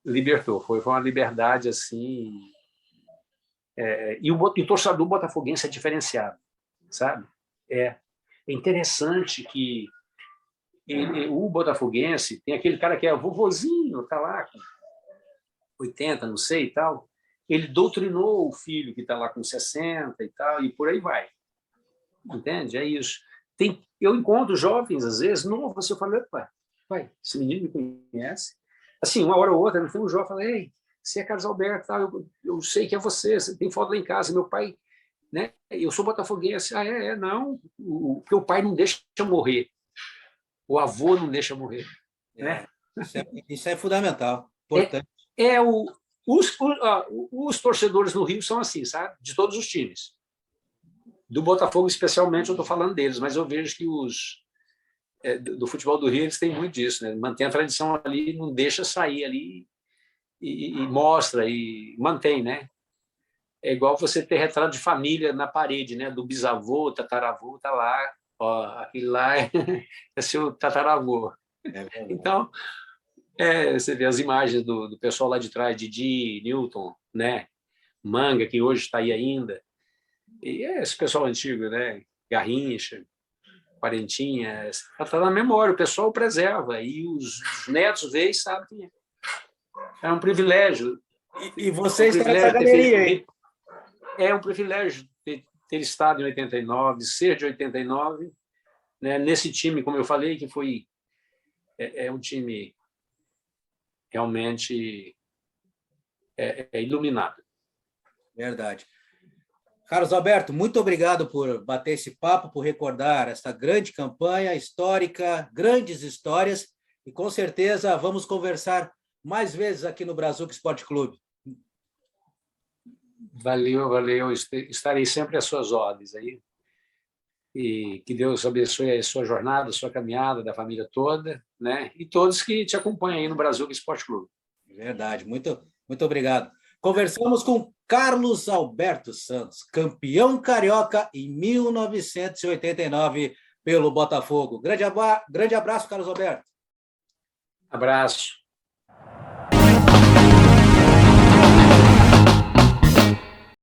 Libertou, foi uma liberdade assim. E o torcedor botafoguense é diferenciado, sabe? É interessante que o botafoguense tem aquele cara que é vovozinho, tá lá com 80, não sei e tal. Ele doutrinou o filho que está lá com 60 e tal, e por aí vai. Entende? É isso. Eu encontro jovens, às vezes, novo, você fala, pai, esse menino me conhece? Assim, uma hora ou outra, tem um jovem fala, ei, você é Carlos Alberto, eu sei que é você tem foto lá em casa, meu pai, né? Eu sou botafoguense. Não, porque o pai não deixa morrer, o avô não deixa morrer. Né? Isso é fundamental, importante. Os torcedores no Rio são assim, sabe? De todos os times. Do Botafogo, especialmente, eu estou falando deles, mas eu vejo que do futebol do Rio, eles têm muito disso, né? Mantém a tradição ali, não deixa sair ali e mostra e mantém, né? É igual você ter retrato de família na parede, né? Do bisavô, tataravô, tá lá, aquele lá é seu tataravô. Então, você vê as imagens do pessoal lá de trás, Didi, Newton, né? Manga, que hoje está aí ainda. E esse pessoal antigo, né? Garrincha, Quarentinha, está na memória, o pessoal preserva. E os netos veem e sabem quem é. É um privilégio. E você está nessa galeria, hein? É um privilégio ter estado em 89, ser de 89, né? Nesse time, como eu falei, que foi é um time realmente iluminado. Verdade. Carlos Alberto, muito obrigado por bater esse papo, por recordar essa grande campanha histórica, grandes histórias, e com certeza vamos conversar mais vezes aqui no Brazuca Esporte Clube. Valeu, valeu. Estarei sempre às suas ordens aí. E que Deus abençoe a sua jornada, a sua caminhada, da família toda, né? E todos que te acompanham aí no Brazuca Esporte Clube. Verdade, muito obrigado. Conversamos com Carlos Alberto Santos, campeão carioca em 1989 pelo Botafogo. Grande abraço, Carlos Alberto. Abraço.